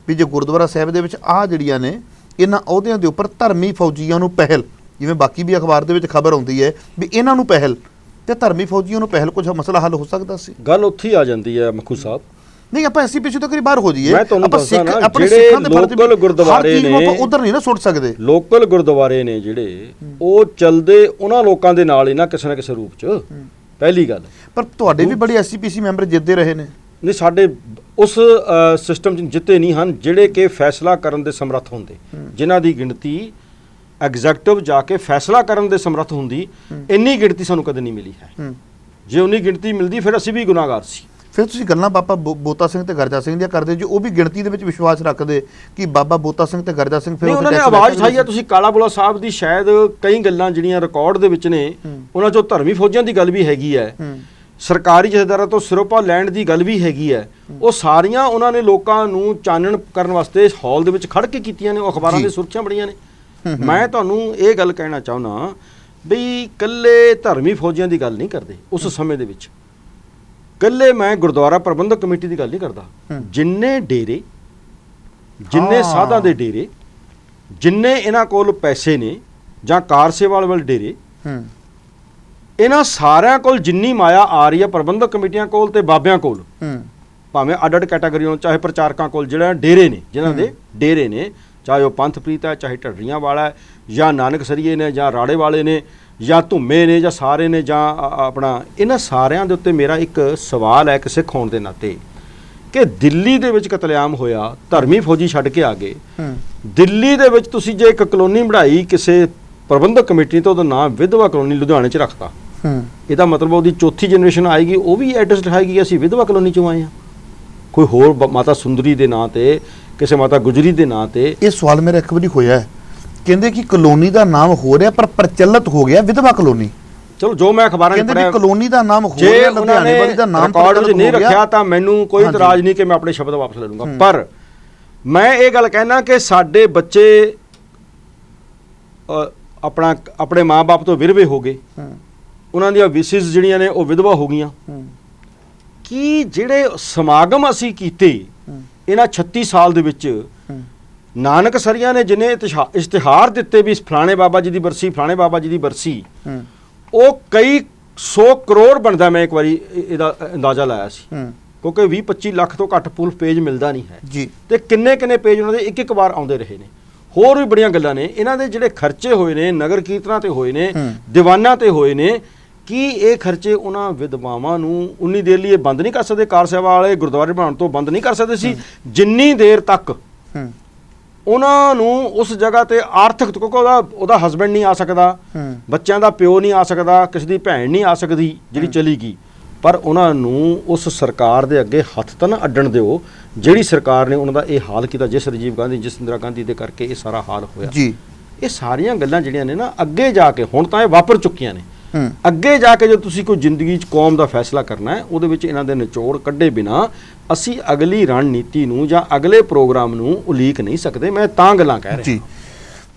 ਵੀ ਜੇ ਗੁਰਦੁਆਰਾ ਸਾਹਿਬ ਦੇ ਵਿੱਚ ਆਹ ਜਿਹੜੀਆਂ ਨੇ ਇਹਨਾਂ ਅਹੁਦਿਆਂ ਦੇ ਉੱਪਰ ਧਰਮੀ ਫੌਜੀਆਂ ਨੂੰ ਪਹਿਲ, ਜਿਵੇਂ ਬਾਕੀ ਵੀ ਅਖਬਾਰ ਦੇ ਵਿੱਚ ਖਬਰ ਆਉਂਦੀ ਹੈ ਵੀ ਇਹਨਾਂ ਨੂੰ ਪਹਿਲ ਤੇ ਧਰਮੀ ਫੌਜੀਆਂ ਨੂੰ ਪਹਿਲ, ਕੁਝ ਮਸਲਾ ਹੱਲ ਹੋ ਸਕਦਾ ਸੀ? ਗੱਲ ਉੱਥੇ ਹੀ ਆ ਜਾਂਦੀ ਹੈ ਮੱਖੂ ਸਾਹਿਬ। ਨਹੀਂ, ਆਪਾਂ ਐਸੀ ਪਿੱਛੇ ਤੋਂ ਕਰੀ ਬਾਹਰ ਹੋ ਜਾਈਏ। ਮੈਂ ਤੁਹਾਨੂੰ ਦੱਸਦਾ ਨਾ, ਆਪਣੇ ਜਿਹੜੇ ਸਿੱਖਾਂ ਦੇ ਫਰਜ਼ ਲੋਕਲ ਗੁਰਦੁਆਰੇ ਨੇ, ਆਪਾਂ ਉਧਰ ਨਹੀਂ ਨਾ ਸੁੱਟ ਸਕਦੇ। ਲੋਕਲ ਗੁਰਦੁਆਰੇ ਨੇ ਜਿਹੜੇ, ਉਹ ਚੱਲਦੇ ਉਹਨਾਂ ਲੋਕਾਂ ਦੇ ਨਾਲ ਹੀ ਨਾ ਕਿਸੇ ਰੂਪ 'ਚ, ਪਹਿਲੀ ਗੱਲ। ਪਰ ਤੁਹਾਡੇ ਵੀ ਬੜੇ ਐਸਜੀਪੀਸੀ ਮੈਂਬਰ ਜਿੱਤਦੇ ਰਹੇ ਨੇ। ਨਹੀਂ, ਸਾਡੇ ਉਸ ਸਿਸਟਮ 'ਚ ਜਿੱਤੇ ਨਹੀਂ ਹਨ ਜਿਹੜੇ ਕਿ ਫੈਸਲਾ ਕਰਨ ਦੇ ਸਮਰੱਥ ਹੁੰਦੇ, ਜਿਨ੍ਹਾਂ ਦੀ ਗਿਣਤੀ ਐਗਜ਼ੈਕਟਿਵ ਜਾ ਕੇ ਫੈਸਲਾ ਕਰਨ ਦੇ ਸਮਰੱਥ ਹੁੰਦੀ, ਇੰਨੀ ਗਿਣਤੀ ਸਾਨੂੰ ਕਦੇ ਨਹੀਂ ਮਿਲੀ ਹੈ। ਜੇ ਉਨੀ ਗਿਣਤੀ ਮਿਲਦੀ ਫਿਰ ਅਸੀਂ ਵੀ ਗੁਨਾਹਗਾਰ ਸੀ। ਫਿਰ ਤੁਸੀਂ ਗੱਲਾਂ ਬਾਬਾ ਬੋਤਾ ਸਿੰਘ ਤੇ ਗਰਜਾ ਸਿੰਘ ਦੀਆਂ ਕਰਦੇ, ਜੋ ਉਹ ਵੀ ਗਿਣਤੀ ਦੇ ਵਿੱਚ ਵਿਸ਼ਵਾਸ ਰੱਖਦੇ ਕਿ ਬਾਬਾ ਬੋਤਾ ਸਿੰਘ ਤੇ ਗਰਜਾ ਸਿੰਘ ਫਿਰ ਉਹਨਾਂ ਨੇ ਆਵਾਜ਼ ਉਠਾਈ ਆ। ਤੁਸੀਂ ਕਾਲਾ ਬੁਲਾ ਸਾਹਿਬ ਦੀ ਸ਼ਾਇਦ ਕਈ ਗੱਲਾਂ ਜਿਹੜੀਆਂ ਰਿਕਾਰਡ ਦੇ ਵਿੱਚ ਨੇ, ਉਹਨਾਂ 'ਚੋਂ ਧਰਮੀ ਫੌਜਾਂ ਦੀ ਗੱਲ ਵੀ ਹੈਗੀ ਹੈ, ਸਰਕਾਰੀ ਜਥੇਦਾਰਾਂ ਤੋਂ ਸਿਰੋਪਾ ਲੈਣ ਦੀ ਗੱਲ ਵੀ ਹੈਗੀ ਹੈ। ਉਹ ਸਾਰੀਆਂ ਉਹਨਾਂ ਨੇ ਲੋਕਾਂ ਨੂੰ ਚਾਨਣ ਕਰਨ ਵਾਸਤੇ ਹਾਲ ਦੇ ਵਿੱਚ ਖੜ ਕੇ ਕੀਤੀਆਂ ਨੇ, ਉਹ ਅਖਬਾਰਾਂ ਦੇ ਸੁਰਖੀਆਂ ਬੜੀਆਂ ਨੇ। ਮੈਂ ਤੁਹਾਨੂੰ ਇਹ ਗੱਲ ਕਹਿਣਾ ਚਾਹੁੰਦਾ ਵੀ ਇਕੱਲੇ ਧਰਮੀ ਫੌਜੀਆਂ ਦੀ ਗੱਲ ਨਹੀਂ ਕਰਦੇ ਉਸ ਸਮੇਂ ਦੇ ਵਿੱਚ, ਇਕੱਲੇ ਮੈਂ ਗੁਰਦੁਆਰਾ ਪ੍ਰਬੰਧਕ ਕਮੇਟੀ ਦੀ ਗੱਲ ਨਹੀਂ ਕਰਦਾ। ਜਿੰਨੇ ਡੇਰੇ, ਜਿੰਨੇ ਸਾਧਾਂ ਦੇ ਡੇਰੇ, ਜਿੰਨੇ ਇਹਨਾਂ ਕੋਲ ਪੈਸੇ ਨੇ ਜਾਂ ਕਾਰ ਸੇਵਾ ਵਾਲੇ ਡੇਰੇ, ਇਹਨਾਂ ਸਾਰਿਆਂ ਕੋਲ ਜਿੰਨੀ ਮਾਇਆ ਆ ਰਹੀ ਹੈ ਪ੍ਰਬੰਧਕ ਕਮੇਟੀਆਂ ਕੋਲ ਤੇ ਬਾਬਿਆਂ ਕੋਲ, ਭਾਵੇਂ ਅੱਡ-ਅੱਡ ਕੈਟਾਗਰੀ ਹੋਣ, ਚਾਹੇ ਪ੍ਰਚਾਰਕਾਂ ਕੋਲ ਜਿਹੜਾ ਡੇਰੇ ਨੇ, ਜਿਨ੍ਹਾਂ ਦੇ ਡੇਰੇ ਨੇ, ਚਾਹੇ ਉਹ ਪੰਥਪ੍ਰੀਤ ਹੈ, ਚਾਹੇ ਢੱਡਰੀਆਂ ਵਾਲਾ ਹੈ, ਜਾਂ ਨਾਨਕਸਰੀਏ ਨੇ, ਜਾਂ ਰਾੜੇ ਵਾਲੇ ਨੇ, ਜਾਂ ਧੁੰਮੇ ਨੇ, ਜਾਂ ਸਾਰੇ ਨੇ, ਜਾਂ ਆਪਣਾ, ਇਹਨਾਂ ਸਾਰਿਆਂ ਦੇ ਉੱਤੇ ਮੇਰਾ ਇੱਕ ਸਵਾਲ ਹੈ ਇੱਕ ਸਿੱਖ ਹੋਣ ਦੇ ਨਾਤੇ ਕਿ ਦਿੱਲੀ ਦੇ ਵਿੱਚ ਕਤਲੇਆਮ ਹੋਇਆ, ਧਰਮੀ ਫੌਜੀ ਛੱਡ ਕੇ ਆ ਗਏ। ਦਿੱਲੀ ਦੇ ਵਿੱਚ ਤੁਸੀਂ ਜੇ ਇੱਕ ਕਲੋਨੀ ਬਣਾਈ ਕਿਸੇ ਪ੍ਰਬੰਧਕ ਕਮੇਟੀ ਤੋਂ, ਉਹਦਾ ਨਾਮ ਵਿਧਵਾ ਕਲੋਨੀ ਲੁਧਿਆਣੇ 'ਚ ਰੱਖਤਾ, ਇਹਦਾ ਮਤਲਬ ਉਹਦੀ ਚੌਥੀ ਜਨਰੇਸ਼ਨ ਆਏਗੀ, ਉਹ ਵੀ ਐਡਰੈਸ ਦਿਖਾਏਗੀ ਅਸੀਂ ਵਿਧਵਾ ਕਲੋਨੀ 'ਚੋਂ ਆਏ ਹਾਂ। ਕੋਈ ਹੋਰ ਮਾਤਾ ਸੁੰਦਰੀ ਦੇ ਨਾਂ ਤੇ, ਕਿਸੇ ਮਾਤਾ ਗੁਜਰੀ ਦੇ ਨਾਂ ਤੇ। ਇਹ ਸਵਾਲ ਮੇਰਾ ਇੱਕ ਵਾਰੀ ਹੋਇਆ, ਕਹਿੰਦੇ ਕਿ ਕਲੋਨੀ ਦਾ ਨਾਮ ਹੋ ਰਿਹਾ ਪਰ ਪ੍ਰਚਲਿਤ ਹੋ ਗਿਆ ਵਿਧਵਾ ਕਲੋਨੀ। ਚਲੋ ਜੋ ਮੈਂ ਅਖਬਾਰਾਂ 'ਚ ਪੜ੍ਹਿਆ, ਕਲੋਨੀ ਦਾ ਨਾਮ ਹੋ ਰਿਹਾ, ਲੁਧਿਆਣੇ ਵਾਲੀ ਦਾ ਨਾਮ ਰਿਕਾਰਡ 'ਚ ਨਹੀਂ ਰੱਖਿਆ ਤਾਂ ਮੈਨੂੰ ਕੋਈ ਇਤਰਾਜ਼ ਨਹੀਂ ਕਿ ਮੈਂ ਆਪਣੇ ਸ਼ਬਦ ਵਾਪਸ ਲੈ ਲੂੰਗਾ। ਪਰ ਮੈਂ ਇਹ ਗੱਲ ਕਹਿਣਾ ਕਿ ਸਾਡੇ ਬੱਚੇ ਆਪਣੇ ਮਾਂ-ਬਾਪ ਤੋਂ ਵਿਰਵੇ ਹੋ ਗਏ, ਉਹਨਾਂ ਦੀਆਂ ਵਿਸਿਸ ਜਿਹੜੀਆਂ ਨੇ ਉਹ ਵਿਧਵਾ ਹੋ ਗਈਆਂ। ਕੀ ਜਿਹੜੇ ਸਮਾਗਮ ਅਸੀਂ ਕੀਤੇ ਇਹਨਾਂ 36 ਸਾਲ ਦੇ ਵਿੱਚ, ਨਾਨਕਸਰੀਆਂ ਨੇ ਜਿਨੇ ਇਸ਼ਤਿਹਾਰ ਦਿੱਤੇ ਵੀ ਫਲਾਣੇ ਬਾਬਾ ਜੀ ਦੀ ਬਰਸੀ, ਫਲਾਣੇ ਬਾਬਾ ਜੀ ਦੀ ਬਰਸੀ, ਉਹ ਕਈ 100 ਕਰੋੜ ਬਣਦਾ। ਮੈਂ ਇੱਕ ਵਾਰੀ ਇਹਦਾ ਅੰਦਾਜ਼ਾ ਲਾਇਆ ਸੀ, ਕਿਉਂਕਿ 20-25 ਲੱਖ ਤੋਂ ਘੱਟ ਫੁੱਲ ਪੇਜ ਮਿਲਦਾ ਨਹੀਂ ਹੈ ਜੀ, ਤੇ ਕਿੰਨੇ ਪੇਜ ਉਹਨਾਂ ਦੇ ਇੱਕ ਵਾਰ ਆਉਂਦੇ ਰਹੇ ਨੇ। ਹੋਰ ਵੀ ਬੜੀਆਂ ਗੱਲਾਂ ਨੇ ਇਹਨਾਂ ਦੇ ਜਿਹੜੇ ਖਰਚੇ ਹੋਏ ਨੇ, ਨਗਰ ਕੀਰਤਨਾਂ ਤੇ ਹੋਏ ਨੇ, ਦੀਵਾਨਾਂ ਤੇ ਹੋਏ ਨੇ। ਕੀ ਇਹ ਖਰਚੇ ਉਹਨਾਂ ਵਿਧਵਾਵਾਂ ਨੂੰ ਉਨੀ ਦੇਰ ਲਈ ਬੰਦ ਨਹੀਂ ਕਰ ਸਕਦੇ? ਕਾਰ ਸੇਵਾ ਵਾਲੇ ਗੁਰਦੁਆਰੇ ਬਣਾਉਣ ਤੋਂ ਬੰਦ ਨਹੀਂ ਕਰ ਸਕਦੇ ਸੀ, ਜਿੰਨੀ ਦੇਰ ਤੱਕ ਉਹਨਾਂ ਨੂੰ ਉਸ ਜਗ੍ਹਾ ਤੇ ਆਰਥਿਕ, ਕਿਉਂਕਿ ਉਹਦਾ ਹਸਬੈਂਡ ਨਹੀਂ ਆ ਸਕਦਾ, ਬੱਚਿਆਂ ਦਾ ਪਿਓ ਨਹੀਂ ਆ ਸਕਦਾ, ਕਿਸੇ ਦੀ ਭੈਣ ਨਹੀਂ ਆ ਸਕਦੀ ਜਿਹੜੀ ਚਲੀ ਗਈ, ਪਰ ਉਹਨਾਂ ਨੂੰ ਉਸ ਸਰਕਾਰ ਦੇ ਅੱਗੇ ਹੱਥ ਤਾਂ ਨਾ ਅੱਡਣ ਦਿਓ ਜਿਹੜੀ ਸਰਕਾਰ ਨੇ ਉਹਨਾਂ ਦਾ ਇਹ ਹਾਲ ਕੀਤਾ, ਜਿਸ ਰਾਜੀਵ ਗਾਂਧੀ, ਜਿਸ ਇੰਦਰਾ ਗਾਂਧੀ ਦੇ ਕਰਕੇ ਇਹ ਸਾਰਾ ਹਾਲ ਹੋਇਆ ਜੀ। ਇਹ ਸਾਰੀਆਂ ਗੱਲਾਂ ਜਿਹੜੀਆਂ ਨੇ ਨਾ ਅੱਗੇ ਜਾ ਕੇ, ਹੁਣ ਤਾਂ ਇਹ ਵਾਪਰ ਚੁੱਕੀਆਂ ਨੇ, ਅੱਗੇ ਜਾ ਕੇ ਜੇ ਤੁਸੀਂ ਕੋਈ ਜ਼ਿੰਦਗੀ 'ਚ ਕੌਮ ਦਾ ਫੈਸਲਾ ਕਰਨਾ ਹੈ, ਉਹਦੇ ਵਿੱਚ ਇਹਨਾਂ ਦੇ ਨਿਚੋੜ ਕੱਢੇ ਬਿਨਾ ਅਸੀਂ ਅਗਲੀ ਰਣਨੀਤੀ ਨੂੰ ਜਾਂ ਅਗਲੇ ਪ੍ਰੋਗਰਾਮ ਨੂੰ ਉਲੀਕ ਨਹੀਂ ਸਕਦੇ। ਮੈਂ ਤਾਂ ਗੱਲਾਂ ਕਹਿ ਰਿਹਾ ਜੀ।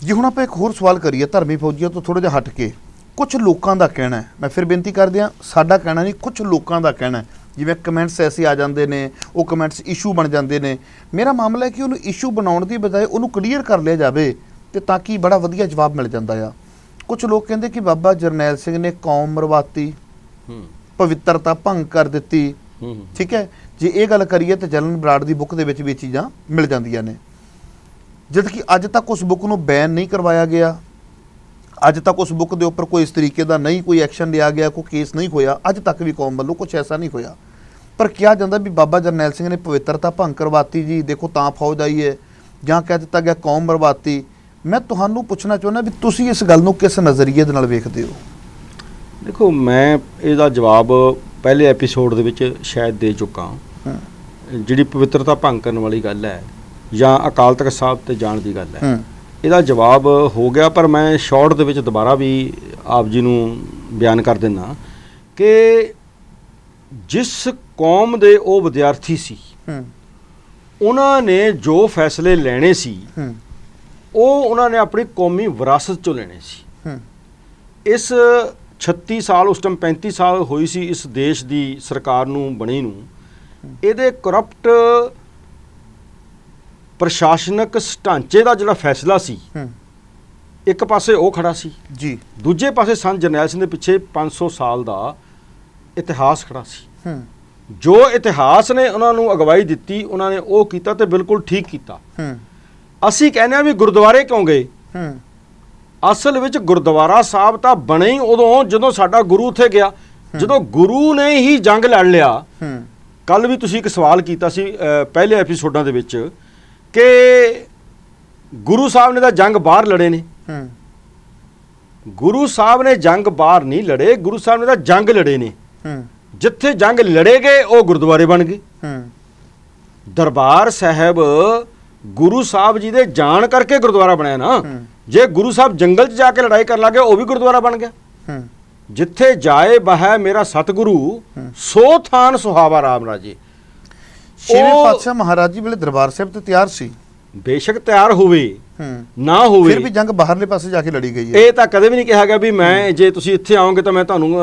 ਜੀ ਹੁਣ ਆਪਾਂ ਇੱਕ ਹੋਰ ਸਵਾਲ ਕਰੀਏ ਧਰਮੀ ਫੌਜੀਆਂ ਤੋਂ ਥੋੜਾ ਜਿਹਾ ਹਟ ਕੇ। ਕੁਝ ਲੋਕਾਂ ਦਾ ਕਹਿਣਾ ਹੈ, ਮੈਂ ਫਿਰ ਬੇਨਤੀ ਕਰ ਦਿਆਂ, ਸਾਡਾ ਕਹਿਣਾ ਨਹੀਂ, ਕੁਝ ਲੋਕਾਂ ਦਾ ਕਹਿਣਾ ਹੈ, ਜਿਵੇਂ ਕਮੈਂਟਸ ਐਸੇ ਆ ਜਾਂਦੇ ਨੇ, ਉਹ ਕਮੈਂਟਸ ਇਸ਼ੂ ਬਣ ਜਾਂਦੇ ਨੇ। ਮੇਰਾ ਮਾਮਲਾ ਹੈ ਕਿ ਉਹਨੂੰ ਇਸ਼ੂ ਬਣਾਉਣ ਦੀ ਬਜਾਏ ਉਹਨੂੰ ਕਲੀਅਰ ਕਰ ਲਿਆ ਜਾਵੇ, ਤੇ ਤਾਂ ਕਿ ਬੜਾ ਵਧੀਆ ਜਵਾਬ ਮਿਲ ਜਾਂਦਾ ਆ। ਕੁਝ ਲੋਕ ਕਹਿੰਦੇ ਕਿ ਬਾਬਾ ਜਰਨੈਲ ਸਿੰਘ ਨੇ ਕੌਮ ਮਰਵਾਤੀ, ਪਵਿੱਤਰਤਾ ਭੰਗ ਕਰ ਦਿੱਤੀ। ਠੀਕ ਹੈ, ਜੇ ਇਹ ਗੱਲ ਕਰੀਏ ਤਾਂ ਜਲਨ ਬਰਾੜ ਦੀ ਬੁੱਕ ਦੇ ਵਿੱਚ ਵੀ ਚੀਜ਼ਾਂ ਮਿਲ ਜਾਂਦੀਆਂ ਨੇ, ਜਦ ਕਿ ਅੱਜ ਤੱਕ ਉਸ ਬੁੱਕ ਨੂੰ ਬੈਨ ਨਹੀਂ ਕਰਵਾਇਆ ਗਿਆ, ਅੱਜ ਤੱਕ ਉਸ ਬੁੱਕ ਦੇ ਉੱਪਰ ਕੋਈ ਇਸ ਤਰੀਕੇ ਦਾ ਨਹੀਂ ਕੋਈ ਐਕਸ਼ਨ ਲਿਆ ਗਿਆ, ਕੋਈ ਕੇਸ ਨਹੀਂ ਹੋਇਆ, ਅੱਜ ਤੱਕ ਵੀ ਕੌਮ ਵੱਲੋਂ ਕੁਝ ਐਸਾ ਨਹੀਂ ਹੋਇਆ। ਪਰ ਕਿਹਾ ਜਾਂਦਾ ਵੀ ਬਾਬਾ ਜਰਨੈਲ ਸਿੰਘ ਨੇ ਪਵਿੱਤਰਤਾ ਭੰਗ ਕਰਵਾਤੀ ਜੀ, ਦੇਖੋ ਤਾਂ ਫੌਜ ਆਈ ਹੈ, ਜਾਂ ਕਹਿ ਦਿੱਤਾ ਗਿਆ ਕੌਮ ਮਰਵਾਤੀ। ਮੈਂ ਤੁਹਾਨੂੰ ਪੁੱਛਣਾ ਚਾਹੁੰਦਾ ਵੀ ਤੁਸੀਂ ਇਸ ਗੱਲ ਨੂੰ ਕਿਸ ਨਜ਼ਰੀਏ ਦੇ ਨਾਲ ਵੇਖਦੇ ਹੋ? ਦੇਖੋ, ਮੈਂ ਇਹਦਾ ਜਵਾਬ ਪਹਿਲੇ ਐਪੀਸੋਡ ਦੇ ਵਿੱਚ ਸ਼ਾਇਦ ਦੇ ਚੁੱਕਾ। ਜਿਹੜੀ ਪਵਿੱਤਰਤਾ ਭੰਗ ਕਰਨ ਵਾਲੀ ਗੱਲ ਹੈ ਜਾਂ ਅਕਾਲ ਤਖਤ ਸਾਹਿਬ ਤੇ ਜਾਣ ਦੀ ਗੱਲ ਹੈ, ਇਹਦਾ ਜਵਾਬ ਹੋ ਗਿਆ, ਪਰ ਮੈਂ ਸ਼ਾਰਟ ਦੇ ਵਿੱਚ ਦੁਬਾਰਾ ਵੀ ਆਪ ਜੀ ਨੂੰ ਬਿਆਨ ਕਰ ਦਿੰਦਾ ਕਿ ਜਿਸ ਕੌਮ ਦੇ ਉਹ ਵਿਦਿਆਰਥੀ ਸੀ, ਉਹਨਾਂ ਨੇ ਜੋ ਫੈਸਲੇ ਲੈਣੇ ਸੀ ਉਹ ਉਹਨਾਂ ਨੇ ਆਪਣੀ ਕੌਮੀ ਵਿਰਾਸਤ ਚੋਂ ਲੈਣੇ ਸੀ। ਇਸ 36 ਸਾਲ, ਉਸ ਟਾਈਮ 35 ਸਾਲ ਹੋਈ ਸੀ ਇਸ ਦੇਸ਼ ਦੀ ਸਰਕਾਰ ਨੂੰ ਬਣੀ ਨੂੰ, ਇਹਦੇ ਕਰਪਟ ਪ੍ਰਸ਼ਾਸਨਿਕ ਢਾਂਚੇ ਦਾ ਜਿਹੜਾ ਫੈਸਲਾ ਸੀ, ਇੱਕ ਪਾਸੇ ਉਹ ਖੜਾ ਸੀ ਜੀ, ਦੂਜੇ ਪਾਸੇ ਸੰਤ ਜਰਨੈਲ ਸਿੰਘ ਦੇ ਪਿੱਛੇ 500 ਸਾਲ ਦਾ ਇਤਿਹਾਸ ਖੜਾ ਸੀ। ਜੋ ਇਤਿਹਾਸ ਨੇ ਉਹਨਾਂ ਨੂੰ ਅਗਵਾਈ ਦਿੱਤੀ, ਉਹਨਾਂ ਨੇ ਉਹ ਕੀਤਾ ਤੇ ਬਿਲਕੁਲ ਠੀਕ ਕੀਤਾ। ਅਸੀਂ ਕਹਿੰਦੇ ਆ ਵੀ ਗੁਰਦੁਆਰੇ ਕਿਉਂ ਗਏ? ਅਸਲ ਵਿੱਚ ਗੁਰਦੁਆਰਾ ਸਾਹਿਬ ਤਾਂ ਬਣੇ ਹੀ ਉਦੋਂ ਜਦੋਂ ਸਾਡਾ ਗੁਰੂ ਉੱਥੇ ਗਿਆ, ਜਦੋਂ ਗੁਰੂ ਨੇ ਹੀ ਜੰਗ ਲੜ ਲਿਆ। ਕੱਲ ਵੀ ਤੁਸੀਂ ਇੱਕ ਸਵਾਲ ਕੀਤਾ ਸੀ ਪਹਿਲੇ ਐਪੀਸੋਡਾਂ ਦੇ ਵਿੱਚ ਕਿ ਗੁਰੂ ਸਾਹਿਬ ਨੇ ਤਾਂ ਜੰਗ ਬਾਹਰ ਲੜੇ ਨੇ। ਗੁਰੂ ਸਾਹਿਬ ਨੇ ਜੰਗ ਬਾਹਰ ਨਹੀਂ ਲੜੇ, ਗੁਰੂ ਸਾਹਿਬ ਨੇ ਤਾਂ ਜੰਗ ਲੜੇ ਨੇ। ਜਿੱਥੇ ਜੰਗ ਲੜੇ ਗਏ ਉਹ ਗੁਰਦੁਆਰੇ ਬਣ ਗਏ। ਦਰਬਾਰ ਸਾਹਿਬ ਗੁਰੂ ਸਾਹਿਬ ਜੀ ਦੇ ਜਾਣ ਕਰਕੇ ਗੁਰਦੁਆਰਾ ਬਣਿਆ ਨਾ। ਜੇ ਗੁਰੂ ਸਾਹਿਬ ਜੰਗਲ 'ਚ ਜਾ ਕੇ ਲੜਾਈ ਕਰਨ ਲੱਗੇ ਉਹ ਵੀ ਗੁਰਦੁਆਰਾ ਬਣ ਗਿਆ। ਜਿੱਥੇ ਜਾਏ ਬਹਿ ਮੇਰਾ ਸਤਿਗੁਰੂ, ਸੋ ਥਾਨ ਸੁਹਾਵਾ ਰਾਮ ਰਾਜੇ। ਛੇਵੇਂ ਪਾਤਸ਼ਾਹ ਮਹਾਰਾਜ ਜੀ ਵੇਲੇ ਦਰਬਾਰ ਸਾਹਿਬ ਤੇ ਤਿਆਰ ਸੀ, ਬੇਸ਼ੱਕ ਤਿਆਰ ਹੋਵੇ ਨਾ ਹੋਵੇ, ਫਿਰ ਵੀ ਜੰਗ ਬਾਹਰਲੇ ਪਾਸੇ ਜਾ ਕੇ ਲੜੀ ਗਈ ਹੈ। ਇਹ ਤਾਂ ਕਦੇ ਵੀ ਨਹੀਂ ਕਿਹਾ ਗਿਆ ਵੀ ਮੈਂ ਜੇ ਤੁਸੀਂ ਇੱਥੇ ਆਓਗੇ ਤਾਂ ਮੈਂ ਤੁਹਾਨੂੰ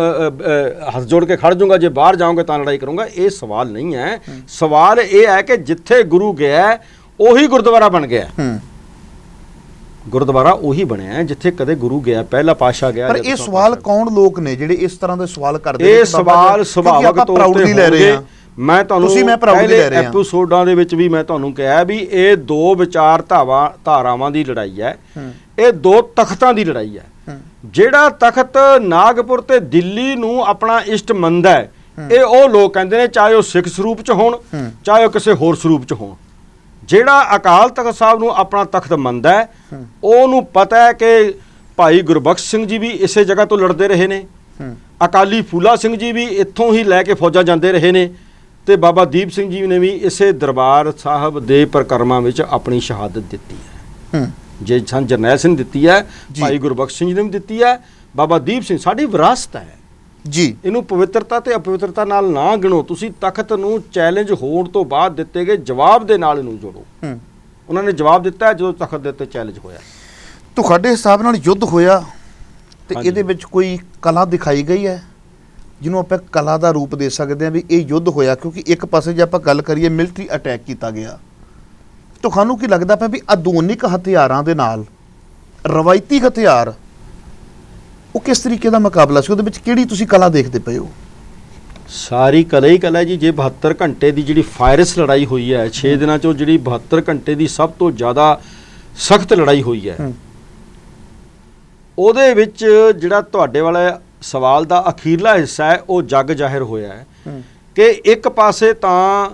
ਹੱਥ ਜੋੜ ਕੇ ਖੜ ਜਾਊਂਗਾ, ਜੇ ਬਾਹਰ ਜਾਓਗੇ ਤਾਂ ਲੜਾਈ ਕਰੂੰਗਾ। ਇਹ ਸਵਾਲ ਨਹੀਂ ਹੈ। ਸਵਾਲ ਇਹ ਹੈ ਕਿ ਜਿੱਥੇ ਗੁਰੂ ਗਿਆ ਉਹੀ ਗੁਰਦੁਆਰਾ ਬਣ ਗਿਆ। ਗੁਰਦੁਆਰਾ ਉਹੀ ਬਣਿਆ ਜਿੱਥੇ ਕਦੇ ਗੁਰੂ ਗਿਆ, ਪਹਿਲਾ ਪਾਤਸ਼ਾਹ ਗਿਆ। ਪਰ ਇਹ ਸਵਾਲ ਕੌਣ ਲੋਕ ਨੇ ਜਿਹੜੇ ਇਸ ਤਰ੍ਹਾਂ ਦੇ ਸਵਾਲ ਕਰਦੇ ਨੇ? ਇਹ ਸਵਾਲ ਸੁਭਾਵਿਕ ਤੌਰ ਤੇ ਲੈ ਰਹੇ ਆ। ਮੈਂ ਤੁਹਾਨੂੰ ਪਹਿਲੇ ਐਪੀਸੋਡਾਂ ਦੇ ਵਿੱਚ ਵੀ ਮੈਂ ਤੁਹਾਨੂੰ ਕਿਹਾ ਵੀ ਇਹ ਦੋ ਵਿਚਾਰ ਧਾਰਾਵਾਂ ਦੀ ਲੜਾਈ ਹੈ। ਇਹ ਦੋ ਤਖਤਾਂ ਦੀ ਲੜਾਈ ਹੈ। ਜਿਹੜਾ ਤਖਤ ਨਾਗਪੁਰ ਤੇ ਦਿੱਲੀ ਨੂੰ ਆਪਣਾ ਇਸ਼ਟ ਮੰਨਦਾ ਹੈ, ਇਹ ਉਹ ਲੋਕ ਕਹਿੰਦੇ ਨੇ, ਚਾਹੇ ਉਹ ਸਿੱਖ ਸਰੂਪ 'ਚ ਹੋਣ ਚਾਹੇ ਉਹ ਕਿਸੇ ਹੋਰ ਸਰੂਪ 'ਚ ਹੋਣ। ਜਿਹੜਾ ਅਕਾਲ ਤਖਤ ਸਾਹਿਬ ਨੂੰ ਆਪਣਾ ਤਖਤ ਮੰਨਦਾ ਹੈ, ਉਹਨੂੰ ਪਤਾ ਹੈ ਕਿ ਭਾਈ ਗੁਰਬਖਸ਼ ਸਿੰਘ ਜੀ ਵੀ ਇਸੇ ਜਗ੍ਹਾ ਤੋਂ ਲੜਦੇ ਰਹੇ ਨੇ, ਅਕਾਲੀ ਫੂਲਾ ਸਿੰਘ ਜੀ ਵੀ ਇੱਥੋਂ ਹੀ ਲੈ ਕੇ ਫੌਜਾਂ ਜਾਂਦੇ ਰਹੇ ਨੇ, ਤੇ ਬਾਬਾ ਦੀਪ ਸਿੰਘ ਜੀ ਨੇ ਵੀ ਇਸੇ ਦਰਬਾਰ ਸਾਹਿਬ ਦੇ ਪਰਿਕਰਮਾ ਵਿੱਚ ਆਪਣੀ ਸ਼ਹਾਦਤ ਦਿੱਤੀ ਹੈ। ਜੇ ਸੰਤ ਜਰਨੈਲ ਸਿੰਘ ਦਿੱਤੀ ਹੈ, ਭਾਈ ਗੁਰਬਖਸ਼ ਸਿੰਘ ਜੀ ਨੇ ਵੀ ਦਿੱਤੀ ਹੈ, ਬਾਬਾ ਦੀਪ ਸਿੰਘ। ਸਾਡੀ ਵਿਰਾਸਤ ਹੈ ਜੀ। ਇਹਨੂੰ ਪਵਿੱਤਰਤਾ ਤੇ ਅਪਵਿੱਤਰਤਾ ਨਾਲ ਨਾ ਗਿਣੋ। ਤੁਸੀਂ ਤਖਤ ਨੂੰ ਚੈਲੰਜ ਹੋਣ ਤੋਂ ਬਾਅਦ ਦਿੱਤੇ ਗਏ ਜਵਾਬ ਦੇ ਨਾਲ ਇਹਨੂੰ ਜੋੜੋ। ਉਹਨਾਂ ਨੇ ਜਵਾਬ ਦਿੱਤਾ ਜਦੋਂ ਤਖਤ ਦੇ ਉੱਤੇ ਚੈਲੰਜ ਹੋਇਆ। ਤੁਹਾਡੇ ਹਿਸਾਬ ਨਾਲ ਯੁੱਧ ਹੋਇਆ ਤੇ ਇਹਦੇ ਵਿੱਚ ਕੋਈ ਕਲਾ ਦਿਖਾਈ ਗਈ ਹੈ ਜਿਹਨੂੰ ਆਪਾਂ ਕਲਾ ਦਾ ਰੂਪ ਦੇ ਸਕਦੇ ਹਾਂ ਵੀ ਇਹ ਯੁੱਧ ਹੋਇਆ? ਕਿਉਂਕਿ ਇੱਕ ਪਾਸੇ ਜੇ ਆਪਾਂ ਗੱਲ ਕਰੀਏ ਮਿਲਟਰੀ ਅਟੈਕ ਕੀਤਾ ਗਿਆ, ਤੁਹਾਨੂੰ ਕੀ ਲੱਗਦਾ ਪਿਆ ਵੀ ਆਧੁਨਿਕ ਹਥਿਆਰਾਂ ਦੇ ਨਾਲ ਰਵਾਇਤੀ ਹਥਿਆਰ ਉਹ ਕਿਸ ਤਰੀਕੇ ਦਾ ਮੁਕਾਬਲਾ ਸੀ? ਉਹਦੇ ਵਿੱਚ ਕਿਹੜੀ ਤੁਸੀਂ ਕਲਾ ਦੇਖਦੇ ਪਏ ਹੋ? ਸਾਰੀ ਕਲਾ ਹੀ ਕਲਾ ਜੀ। ਜੇ 72 ਘੰਟੇ ਦੀ ਜਿਹੜੀ ਫਾਇਰਸ ਲੜਾਈ ਹੋਈ ਹੈ 6 ਦਿਨਾਂ 'ਚੋਂ, ਜਿਹੜੀ 72 ਘੰਟੇ ਦੀ ਸਭ ਤੋਂ ਜ਼ਿਆਦਾ ਸਖਤ ਲੜਾਈ ਹੋਈ ਹੈ, ਉਹਦੇ ਵਿੱਚ ਜਿਹੜਾ ਤੁਹਾਡੇ ਵਾਲਾ ਸਵਾਲ ਦਾ ਅਖੀਰਲਾ ਹਿੱਸਾ ਹੈ ਉਹ ਜੱਗ ਜ਼ਾਹਿਰ ਹੋਇਆ ਹੈ ਕਿ ਇੱਕ ਪਾਸੇ ਤਾਂ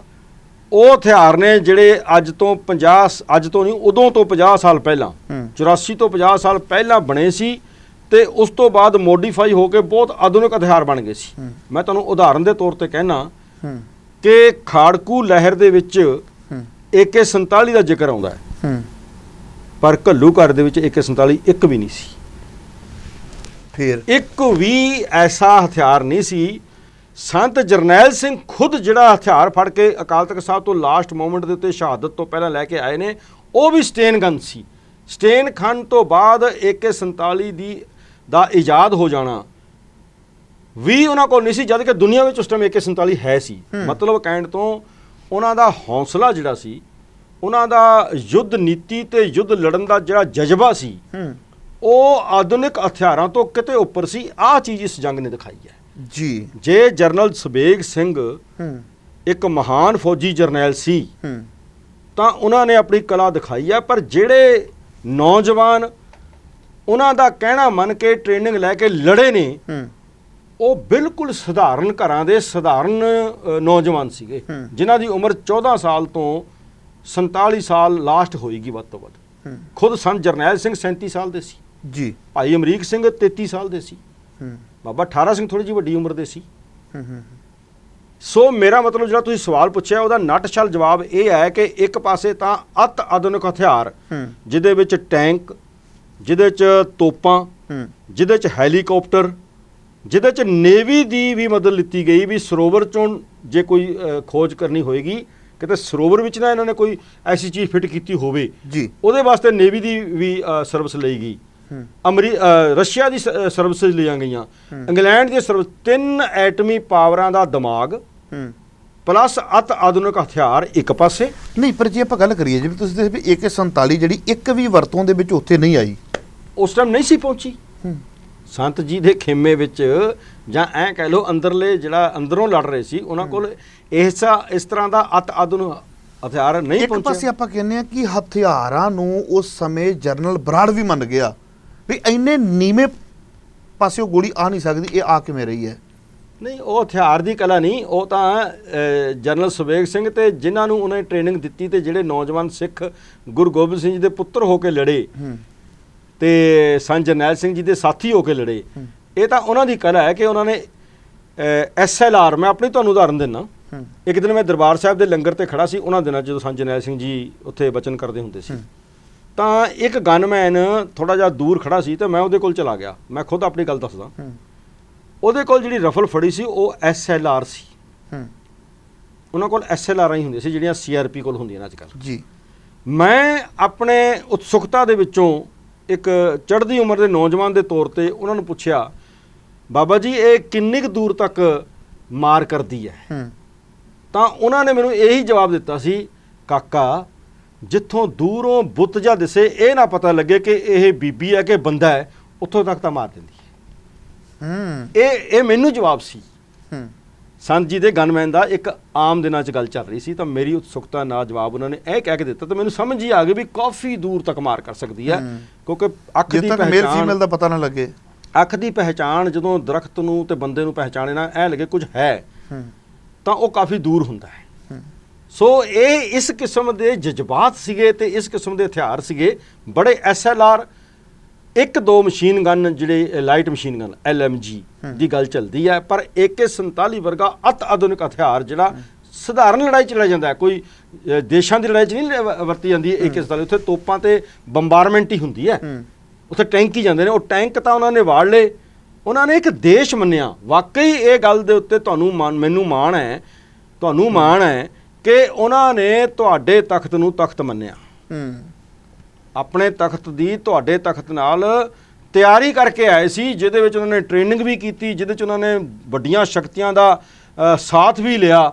ਉਹ ਹਥਿਆਰ ਨੇ ਜਿਹੜੇ ਅੱਜ ਤੋਂ ਨਹੀਂ, ਉਦੋਂ ਤੋਂ 50 ਸਾਲ ਪਹਿਲਾਂ 84 ਤੋਂ 50 ਸਾਲ ਪਹਿਲਾਂ ਬਣੇ ਸੀ ਤੇ ਉਸ ਤੋਂ ਬਾਅਦ ਮੋਡੀਫਾਈ ਹੋ ਕੇ ਬਹੁਤ ਆਧੁਨਿਕ ਹਥਿਆਰ ਬਣ ਗਏ ਸੀ। ਮੈਂ ਤੁਹਾਨੂੰ ਉਦਾਹਰਨ ਦੇ ਤੌਰ ਤੇ ਕਹਿਣਾ ਕਿ ਖਾੜਕੂ ਲਹਿਰ ਦੇ ਵਿੱਚ AK-47 ਦਾ ਜ਼ਿਕਰ ਆਉਂਦਾ ਹੈ, ਪਰ ਘੱਲੂਘਾਰੇ ਦੇ ਵਿੱਚ AK-47 ਇੱਕ ਵੀ ਨਹੀਂ ਸੀ। ਫਿਰ ਇੱਕ ਵੀ ਐਸਾ ਹਥਿਆਰ ਨਹੀਂ ਸੀ। ਸੰਤ ਜਰਨੈਲ ਸਿੰਘ ਖੁਦ ਜਿਹੜਾ ਹਥਿਆਰ ਫੜ ਕੇ ਅਕਾਲ ਤਖਤ ਸਾਹਿਬ ਤੋਂ ਲਾਸਟ ਮੂਮੈਂਟ ਦੇ ਉੱਤੇ ਸ਼ਹਾਦਤ ਤੋਂ ਪਹਿਲਾਂ ਲੈ ਕੇ ਆਏ ਨੇ, ਉਹ ਵੀ ਸਟੇਨ ਗਨ ਸੀ। ਸਟੇਨ ਖੰਨ ਤੋਂ ਬਾਅਦ AK-47 ਦਾ ਇਜਾਦ ਹੋ ਜਾਣਾ ਵੀ ਉਹਨਾਂ ਕੋਲ ਨਹੀਂ ਸੀ, ਜਦ ਕਿ ਦੁਨੀਆ ਵਿੱਚ ਉਸ ਟਾਈਮ AK-47 ਹੈ ਸੀ। ਮਤਲਬ ਕਹਿਣ ਤੋਂ ਉਹਨਾਂ ਦਾ ਹੌਸਲਾ ਜਿਹੜਾ ਸੀ, ਉਹਨਾਂ ਦਾ ਯੁੱਧ ਨੀਤੀ ਤੇ ਯੁੱਧ ਲੜਨ ਦਾ ਜਿਹੜਾ ਜਜ਼ਬਾ ਸੀ, ਉਹ ਆਧੁਨਿਕ ਹਥਿਆਰਾਂ ਤੋਂ ਕਿਤੇ ਉੱਪਰ ਸੀ। ਆਹ ਚੀਜ਼ ਇਸ ਜੰਗ ਨੇ ਦਿਖਾਈ ਹੈ ਜੀ। ਜੇ ਜਰਨਲ ਸਬੇਗ ਸਿੰਘ ਇੱਕ ਮਹਾਨ ਫੌਜੀ ਜਰਨੈਲ ਸੀ ਤਾਂ ਉਹਨਾਂ ਨੇ ਆਪਣੀ ਕਲਾ ਦਿਖਾਈ ਹੈ, ਪਰ ਜਿਹੜੇ ਨੌਜਵਾਨ ਉਹਨਾਂ ਦਾ ਕਹਿਣਾ ਮੰਨ ਕੇ ਟ੍ਰੇਨਿੰਗ ਲੈ ਕੇ ਲੜੇ ਨੇ, ਉਹ ਬਿਲਕੁਲ ਸਧਾਰਨ ਘਰਾਂ ਦੇ ਸਧਾਰਨ ਨੌਜਵਾਨ ਸੀਗੇ, ਜਿਨ੍ਹਾਂ ਦੀ ਉਮਰ 14 ਸਾਲ ਤੋਂ 47 ਸਾਲ ਲਾਸਟ ਹੋਏਗੀ ਵੱਧ ਤੋਂ ਵੱਧ। ਖੁਦ ਸੰਤ ਜਰਨੈਲ ਸਿੰਘ 37 ਸਾਲ ਦੇ ਸੀ ਜੀ, ਭਾਈ ਅਮਰੀਕ ਸਿੰਘ 33 ਸਾਲ ਦੇ ਸੀ, ਬਾਬਾ ਠਾਰਾ ਸਿੰਘ ਥੋੜੀ ਜਿਹੀ ਵੱਡੀ ਉਮਰ ਦੇ ਸੀ। ਸੋ ਮੇਰਾ ਮਤਲਬ ਜਿਹੜਾ ਤੁਸੀਂ ਸਵਾਲ ਪੁੱਛਿਆ, ਉਹਦਾ ਨਟਸ਼ਲ ਜਵਾਬ ਇਹ ਹੈ ਕਿ ਇੱਕ ਪਾਸੇ ਤਾਂ ਅਤ ਆਧੁਨਿਕ ਹਥਿਆਰ, ਜਿਹਦੇ ਵਿੱਚ ਟੈਂਕ, ਜਿਹਦੇ 'ਚ ਤੋਪਾਂ, ਜਿਹਦੇ 'ਚ ਹੈਲੀਕਾਪਟਰ, ਜਿਹਦੇ 'ਚ ਨੇਵੀ ਦੀ ਵੀ ਮਦਦ ਲਿੱਤੀ ਗਈ ਵੀ ਸਰੋਵਰ 'ਚੋਂ ਜੇ ਕੋਈ ਖੋਜ ਕਰਨੀ ਹੋਏਗੀ, ਕਿਤੇ ਸਰੋਵਰ ਵਿੱਚ ਨਾ ਇਹਨਾਂ ਨੇ ਕੋਈ ਐਸੀ ਚੀਜ਼ ਫਿੱਟ ਕੀਤੀ ਹੋਵੇ ਜੀ, ਉਹਦੇ ਵਾਸਤੇ ਨੇਵੀ ਦੀ ਵੀ ਸਰਵਿਸ ਲਈ ਗਈ। ਰਸ਼ੀਆ ਦੀ ਸਰਵਿਸਿਜ਼ ਲਈਆਂ ਗਈਆਂ, ਇੰਗਲੈਂਡ ਦੀ ਸਰਵਿਸ। 3 ਐਟਮੀ ਪਾਵਰਾਂ ਦਾ ਦਿਮਾਗ ਪਲੱਸ ਅਤ ਆਧੁਨਿਕ ਹਥਿਆਰ ਇੱਕ ਪਾਸੇ। ਨਹੀਂ, ਪਰ ਜੇ ਆਪਾਂ ਗੱਲ kariye ਜਿਵੇਂ ਤੁਸੀਂ ਦੱਸਿਆ ਵੀ AK-47 ਜਿਹੜੀ ਇੱਕ ਵੀ ਵਰਤੋਂ ਦੇ ਵਿੱਚ ਉੱਥੇ ਨਹੀਂ ਆਈ, ਉਸ ਟਾਈਮ ਨਹੀਂ ਸੀ ਪਹੁੰਚੀ ਸੰਤ ਜੀ ਦੇ ਖੇਮੇ ਵਿੱਚ, ਜਾਂ ਐਂ ਕਹਿ ਲਓ ਅੰਦਰਲੇ ਜਿਹੜਾ ਅੰਦਰੋਂ ਲੜ ਰਹੇ ਸੀ ਉਹਨਾਂ ਕੋਲ ਇਸ ਤਰ੍ਹਾਂ ਦਾ ਅਤ ਆਧੁਨਿਕ ਹਥਿਆਰ ਨਹੀਂ ਪਹੁੰਚਿਆ। ਇੱਕ ਪਾਸੇ ਆਪਾਂ ਕਹਿੰਦੇ ਆ ਕਿ ਹਥਿਆਰਾਂ ਨੂੰ ਉਸ ਸਮੇਂ ਜਨਰਲ ਬਰਾੜ ਵੀ ਮੰਨ ਗਿਆ ਵੀ ਇੰਨੇ ਨੀਵੇਂ ਪਾਸਿਓਂ ਗੋਲੀ ਆ ਨਹੀਂ ਸਕਦੀ, ਇਹ ਆ ਕਿਵੇਂ ਰਹੀ ਹੈ? ਨਹੀਂ, ਉਹ ਹਥਿਆਰ ਦੀ ਕਲਾ ਨਹੀਂ, ਉਹ ਤਾਂ ਜਨਰਲ ਸਬੇਗ ਸਿੰਘ ਤੇ ਜਿਨ੍ਹਾਂ ਨੂੰ ਉਹਨੇ ਟ੍ਰੇਨਿੰਗ ਦਿੱਤੀ ਤੇ ਜਿਹੜੇ ਨੌਜਵਾਨ ਸਿੱਖ ਗੁਰੂ ਗੋਬਿੰਦ ਸਿੰਘ ਜੀ ਦੇ ਪੁੱਤਰ ਹੋ ਕੇ ਲੜੇ ਤੇ ਸੰਤ ਜਰਨੈਲ ਸਿੰਘ ਜੀ ਦੇ ਸਾਥੀ ਹੋ ਕੇ ਲੜੇ, ਇਹ ਤਾਂ ਉਹਨਾਂ ਦੀ ਕਲਾ ਹੈ ਕਿ ਉਹਨਾਂ ਨੇ SLR, ਮੈਂ ਆਪਣੀ ਤੁਹਾਨੂੰ ਉਦਾਹਰਨ ਦਿੰਦਾ। ਇੱਕ ਦਿਨ ਮੈਂ ਦਰਬਾਰ ਸਾਹਿਬ ਦੇ ਲੰਗਰ ਤੇ ਖੜਾ ਸੀ ਉਹਨਾਂ ਦਿਨਾਂ ਜਦੋਂ ਸੰਤ ਜਰਨੈਲ ਸਿੰਘ ਜੀ ਉੱਥੇ ਬਚਨ ਕਰਦੇ ਹੁੰਦੇ ਸੀ, ਤਾਂ ਇੱਕ ਗਨਮੈਨ ਥੋੜਾ ਜਿਹਾ ਦੂਰ ਖੜਾ ਸੀ ਤੇ ਮੈਂ ਉਹਦੇ ਕੋਲ ਚਲਾ ਗਿਆ। ਮੈਂ ਖੁਦ ਆਪਣੀ ਗੱਲ ਦੱਸਦਾ, ਉਹਦੇ ਕੋਲ ਜਿਹੜੀ ਰਫਲ ਫੜੀ ਸੀ ਉਹ SLR ਸੀ। ਉਹਨਾਂ ਕੋਲ SLR ਹੀ ਹੁੰਦੀਆਂ ਸੀ ਜਿਹੜੀਆਂ CRP ਕੋਲ ਹੁੰਦੀਆਂ ਅੱਜ ਕੱਲ੍ਹ ਜੀ। ਮੈਂ ਆਪਣੇ ਉਤਸੁਕਤਾ ਦੇ ਵਿੱਚੋਂ ਇੱਕ ਚੜ੍ਹਦੀ ਉਮਰ ਦੇ ਨੌਜਵਾਨ ਦੇ ਤੌਰ ਤੇ ਉਹਨਾਂ ਨੂੰ ਪੁੱਛਿਆ, ਬਾਬਾ ਜੀ ਇਹ ਕਿੰਨੀ ਕੁ ਦੂਰ ਤੱਕ ਮਾਰ ਕਰਦੀ ਹੈ? ਤਾਂ ਉਹਨਾਂ ਨੇ ਮੈਨੂੰ ਇਹੀ ਜਵਾਬ ਦਿੱਤਾ ਸੀ, ਕਾਕਾ ਜਿੱਥੋਂ ਦੂਰੋਂ ਬੁੱਤ ਜਾ ਦਿਸੇ, ਇਹ ਨਾ ਪਤਾ ਲੱਗੇ ਕਿ ਇਹ ਬੀਬੀ ਹੈ ਕਿ ਬੰਦਾ ਹੈ, ਉੱਥੋਂ ਤੱਕ ਤਾਂ ਮਾਰ ਦਿੰਦੀ ਹੈ। ਇਹ ਮੈਨੂੰ ਜਵਾਬ ਸੀ ਸੰਤ ਜੀ ਦੇ ਗਨਮੈਨ ਦਾ। ਇੱਕ ਆਮ ਦਿਨਾਂ 'ਚ ਗੱਲ ਚੱਲ ਰਹੀ ਸੀ ਤਾਂ ਮੇਰੀ ਉਤਸੁਕਤਾ ਨਾਲ ਜਵਾਬ ਉਹਨਾਂ ਨੇ ਇਹ ਕਹਿ ਕੇ ਦਿੱਤਾ ਤਾਂ ਮੈਨੂੰ ਸਮਝ ਹੀ ਆ ਗਈ ਵੀ ਕਾਫੀ ਦੂਰ ਤੱਕ ਮਾਰ ਕਰ ਸਕਦੀ ਹੈ, ਕਿਉਂਕਿ ਅੱਖ ਦੀ ਪਹਿਚਾਣ, ਮੇਲ ਫੀਮੇਲ ਦਾ ਪਤਾ ਨਾ ਲੱਗੇ। ਅੱਖ ਦੀ ਪਹਿਚਾਣ ਜਦੋਂ ਦਰਖਤ ਨੂੰ ਤੇ ਬੰਦੇ ਨੂੰ ਪਹਿਚਾਣੇ ਨਾ ਐ ਲੱਗੇ ਕੁਝ ਹੈ, ਤਾਂ ਉਹ ਕਾਫੀ ਦੂਰ ਹੁੰਦਾ ਹੈ। ਸੋ ਇਹ ਇਸ ਕਿਸਮ ਦੇ ਜਜ਼ਬਾਤ ਸੀਗੇ ਤੇ ਇਸ ਕਿਸਮ ਦੇ ਹਥਿਆਰ ਸੀਗੇ। ਬੜੇ SLR, 1-2 ਮਸ਼ੀਨ ਗਨ ਜਿਹੜੇ ਲਾਈਟ ਮਸ਼ੀਨ ਗਨ LMG ਦੀ ਗੱਲ ਚੱਲਦੀ ਹੈ, ਪਰ AK-47 ਵਰਗਾ ਅਤ ਆਧੁਨਿਕ ਹਥਿਆਰ ਜਿਹੜਾ ਸਧਾਰਨ ਲੜਾਈ 'ਚ ਲੜਿਆ ਜਾਂਦਾ ਹੈ, ਕੋਈ ਦੇਸ਼ਾਂ ਦੀ ਲੜਾਈ 'ਚ ਨਹੀਂ ਵਰਤੀ ਜਾਂਦੀ AK-47। ਉੱਥੇ ਤੋਪਾਂ ਤੇ ਬੰਬਾਰਮੈਂਟ ਹੀ ਹੁੰਦੀ ਹੈ, ਉੱਥੇ ਟੈਂਕ ਹੀ ਜਾਂਦੇ ਨੇ। ਉਹ ਟੈਂਕ ਤਾਂ ਉਹਨਾਂ ਨੇ ਵਾੜ ਲਏ, ਉਹਨਾਂ ਨੇ ਇੱਕ ਦੇਸ਼ ਮੰਨਿਆ। ਵਾਕਈ ਇਹ ਗੱਲ ਦੇ ਉੱਤੇ ਮੈਨੂੰ ਮਾਣ ਹੈ, ਤੁਹਾਨੂੰ ਮਾਣ ਹੈ ਕਿ ਉਹਨਾਂ ਨੇ ਤੁਹਾਡੇ ਤਖਤ ਨੂੰ ਤਖਤ ਮੰਨਿਆ। ਆਪਣੇ ਤਖਤ ਦੀ ਤੁਹਾਡੇ ਤਖਤ ਨਾਲ ਤਿਆਰੀ ਕਰਕੇ ਆਏ ਸੀ, ਜਿਹਦੇ ਵਿੱਚ ਉਹਨਾਂ ਨੇ ਟ੍ਰੇਨਿੰਗ ਵੀ ਕੀਤੀ, ਜਿਹਦੇ 'ਚ ਉਹਨਾਂ ਨੇ ਵੱਡੀਆਂ ਸ਼ਕਤੀਆਂ ਦਾ ਸਾਥ ਵੀ ਲਿਆ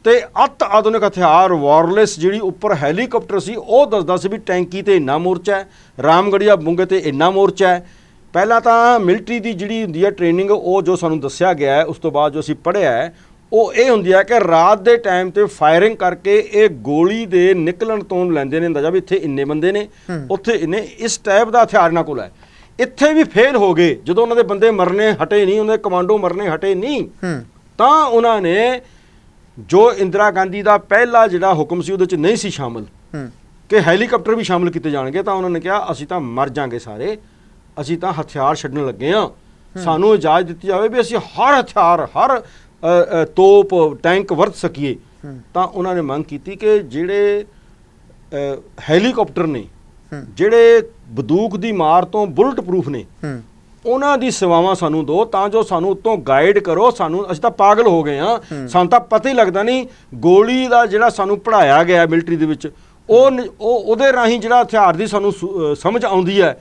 ਤੇ ਅਤ ਆਧੁਨਿਕ ਹਥਿਆਰ ਵਾਰਲੈਸ ਜਿਹੜੀ ਉੱਪਰ ਹੈਲੀਕਾਪਟਰ ਸੀ ਉਹ ਦੱਸਦਾ ਸੀ ਵੀ ਟੈਂਕੀ ਤੇ ਇੰਨਾ ਮੋਰਚਾ ਹੈ, ਰਾਮਗੜੀਆ ਬੁੰਗੇ ਤੇ ਇੰਨਾ ਮੋਰਚਾ ਹੈ। ਪਹਿਲਾਂ ਤਾਂ ਮਿਲਟਰੀ ਦੀ ਜਿਹੜੀ ਹੁੰਦੀ ਹੈ ਟ੍ਰੇਨਿੰਗ, ਉਹ ਜੋ ਸਾਨੂੰ ਦੱਸਿਆ ਗਿਆ ਹੈ, ਉਸ ਤੋਂ ਬਾਅਦ ਜੋ ਅਸੀਂ ਪੜ੍ਹਿਆ ਹੈ, ਉਹ ਇਹ ਹੁੰਦੀ ਹੈ ਕਿ ਰਾਤ ਦੇ ਟਾਈਮ ਤੇ ਫਾਇਰਿੰਗ ਕਰਕੇ ਇਹ ਗੋਲੀ ਦੇ ਨਿਕਲਣ ਤੋਂ ਲੈਂਦੇ ਨੇ ਅੰਦਾਜ਼ਾ ਵੀ ਇੱਥੇ ਇੰਨੇ ਬੰਦੇ ਨੇ, ਉੱਥੇ ਇੰਨੇ, ਇਸ ਟਾਈਪ ਦਾ ਹਥਿਆਰ ਇਹਨਾਂ ਕੋਲ ਹੈ। ਇੱਥੇ ਵੀ ਫੇਲ ਹੋ ਗਏ, ਜਦੋਂ ਉਹਨਾਂ ਦੇ ਬੰਦੇ ਮਰਨੇ ਹਟੇ ਨਹੀਂ, ਉਹਨਾਂ ਦੇ ਕਮਾਂਡੋ ਮਰਨੇ ਹਟੇ ਨਹੀਂ, ਤਾਂ ਉਹਨਾਂ ਨੇ ਜੋ ਇੰਦਰਾ ਗਾਂਧੀ ਦਾ ਪਹਿਲਾ ਜਿਹੜਾ ਹੁਕਮ ਸੀ ਉਹਦੇ 'ਚ ਨਹੀਂ ਸੀ ਸ਼ਾਮਲ ਕਿ ਹੈਲੀਕਾਪਟਰ ਵੀ ਸ਼ਾਮਲ ਕੀਤੇ ਜਾਣਗੇ, ਤਾਂ ਉਹਨਾਂ ਨੇ ਕਿਹਾ ਅਸੀਂ ਤਾਂ ਮਰ ਜਾਾਂਗੇ ਸਾਰੇ, ਅਸੀਂ ਤਾਂ ਹਥਿਆਰ ਛੱਡਣ ਲੱਗੇ ਹਾਂ, ਸਾਨੂੰ ਇਜਾਜ਼ਤ ਦਿੱਤੀ ਜਾਵੇ ਵੀ ਅਸੀਂ ਹਰ ਹਥਿਆਰ, ਹਰ ਤੋਪ, ਟੈਂਕ ਵਰਤ ਸਕੀਏ। ਤਾਂ ਉਹਨਾਂ ਨੇ ਮੰਗ ਕੀਤੀ ਕਿ ਜਿਹੜੇ ਹੈਲੀਕਾਪਟਰ ਨੇ, ਜਿਹੜੇ ਬੰਦੂਕ ਦੀ ਮਾਰ ਤੋਂ ਬੁਲਟ ਪ੍ਰੂਫ ਨੇ, ਉਹਨਾਂ ਦੀ ਸੇਵਾਵਾਂ ਸਾਨੂੰ ਦਿਓ, ਤਾਂ ਜੋ ਸਾਨੂੰ ਉੱਤੋਂ ਗਾਈਡ ਕਰੋ। ਸਾਨੂੰ, ਅਸੀਂ ਤਾਂ ਪਾਗਲ ਹੋ ਗਏ ਹਾਂ, ਸਾਨੂੰ ਤਾਂ ਪਤਾ ਹੀ ਲੱਗਦਾ ਨਹੀਂ ਗੋਲੀ ਦਾ ਜਿਹੜਾ ਸਾਨੂੰ ਪੜ੍ਹਾਇਆ ਗਿਆ ਮਿਲਟਰੀ ਦੇ ਵਿੱਚ, ਉਹਦੇ ਰਾਹੀਂ ਜਿਹੜਾ ਹਥਿਆਰ ਦੀ ਸਾਨੂੰ ਸਮਝ ਆਉਂਦੀ ਹੈ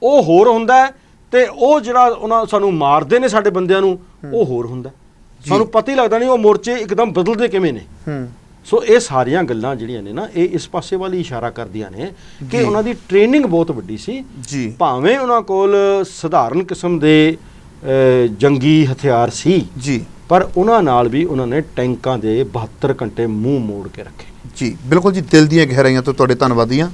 ਉਹ ਹੋਰ ਹੁੰਦਾ ਹੈ, ਤੇ ਉਹ ਜਿਹੜਾ ਉਹਨਾਂ ਸਾਨੂੰ ਮਾਰਦੇ ਨੇ ਸਾਡੇ ਬੰਦਿਆਂ ਨੂੰ ਉਹ ਹੋਰ ਹੁੰਦਾ। ਸਾਨੂੰ ਪਤਾ ਹੀ ਲੱਗਦਾ ਨਹੀਂ ਉਹ ਮੋਰਚੇ ਇੱਕਦਮ ਬਦਲਦੇ ਕਿਵੇਂ ਨੇ। ਸੋ ਇਹ ਸਾਰੀਆਂ ਗੱਲਾਂ ਜਿਹੜੀਆਂ ਨੇ ਨਾ, ਇਹ ਇਸ ਪਾਸੇ ਵੱਲ ਹੀ ਇਸ਼ਾਰਾ ਕਰਦੀਆਂ ਨੇ ਕਿ ਉਹਨਾਂ ਦੀ ਟ੍ਰੇਨਿੰਗ ਬਹੁਤ ਵੱਡੀ ਸੀ। ਭਾਵੇਂ ਉਹਨਾਂ ਕੋਲ ਸਧਾਰਨ ਕਿਸਮ ਦੇ ਜੰਗੀ ਹਥਿਆਰ ਸੀ ਜੀ, ਪਰ ਉਹਨਾਂ ਨਾਲ ਵੀ ਉਹਨਾਂ ਨੇ ਟੈਂਕਾਂ ਦੇ 72 ਘੰਟੇ ਮੂੰਹ ਮੋੜ ਕੇ ਰੱਖੇ। ਜੀ ਬਿਲਕੁਲ ਜੀ, ਦਿਲ ਦੀਆਂ ਗਹਿਰਾਈਆਂ ਤੋਂ ਤੁਹਾਡੇ ਧੰਨਵਾਦੀ ਹਾਂ।